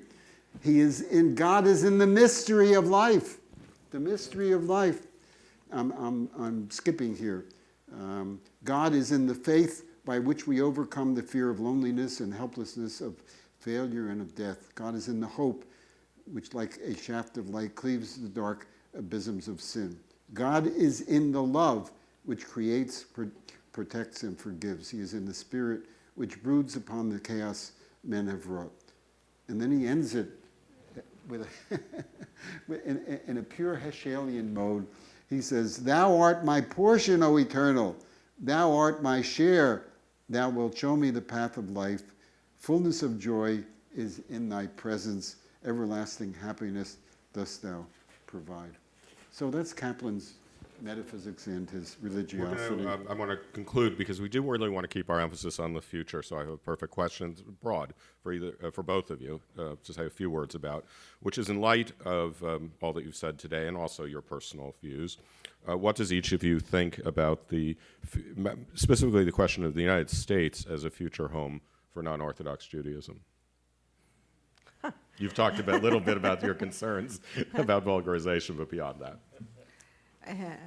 God is in the mystery of life. The mystery of life. I'm skipping here. God is in the faith by which we overcome the fear of loneliness and helplessness, of failure and of death. God is in the hope which, like a shaft of light, cleaves the dark abysms of sin. God is in the love which creates, protects, and forgives. He is in the spirit which broods upon the chaos men have wrought. And then he ends it with in a pure Heschelian mode. He says, "Thou art my portion, O Eternal. Thou art my share. Thou wilt show me the path of life. Fullness of joy is in thy presence. Everlasting happiness dost thou provide." So that's Kaplan's metaphysics and his We're religiosity. I want to conclude because we do really want to keep our emphasis on the future. So I have a perfect question, broad for for both of you, to say a few words about, which is in light of all that you've said today and also your personal views. What does each of you think about specifically the question of the United States as a future home for non-Orthodox Judaism? You've talked a little bit about your concerns about vulgarization, but beyond that.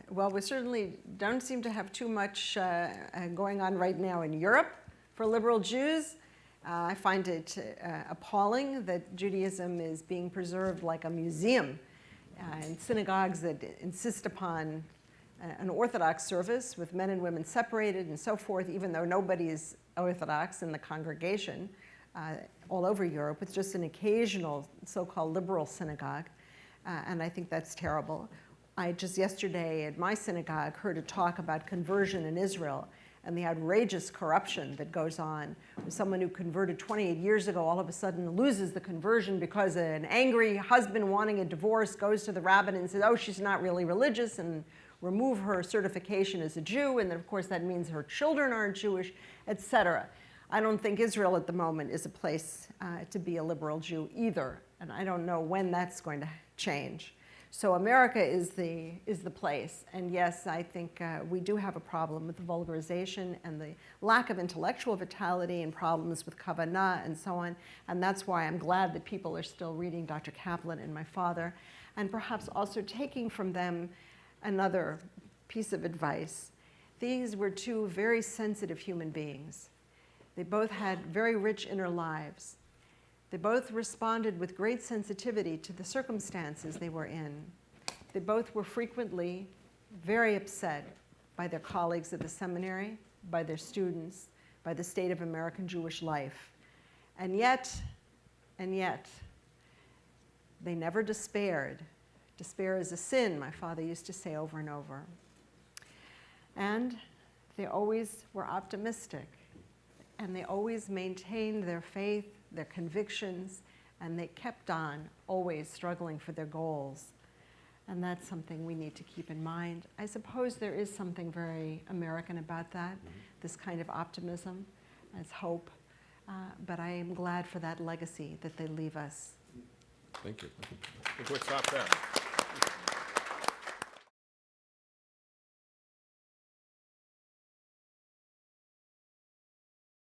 Well, we certainly don't seem to have too much going on right now in Europe for liberal Jews. I find it appalling that Judaism is being preserved like a museum in synagogues that insist upon an Orthodox service with men and women separated and so forth, even though nobody is Orthodox in the congregation all over Europe. It's just an occasional so-called liberal synagogue, and I think that's terrible. I just yesterday at my synagogue heard a talk about conversion in Israel and the outrageous corruption that goes on. Someone who converted 28 years ago all of a sudden loses the conversion because an angry husband wanting a divorce goes to the rabbin and says, oh, she's not really religious, and remove her certification as a Jew, and then of course that means her children aren't Jewish, etc. I don't think Israel at the moment is a place to be a liberal Jew either, and I don't know when that's going to change. So America is the place, and yes, I think we do have a problem with the vulgarization and the lack of intellectual vitality and problems with Kavanah and so on, and that's why I'm glad that people are still reading Dr. Kaplan and my father, and perhaps also taking from them another piece of advice. These were two very sensitive human beings. They both had very rich inner lives. They both responded with great sensitivity to the circumstances they were in. They both were frequently very upset by their colleagues at the seminary, by their students, by the state of American Jewish life. And yet, they never despaired. Despair is a sin, my father used to say over and over. And they always were optimistic. And they always maintained their faith, their convictions, and they kept on always struggling for their goals. And that's something we need to keep in mind. I suppose there is something very American about that, this kind of optimism as hope. But I am glad for that legacy that they leave us. Thank you. I think we'll stop there.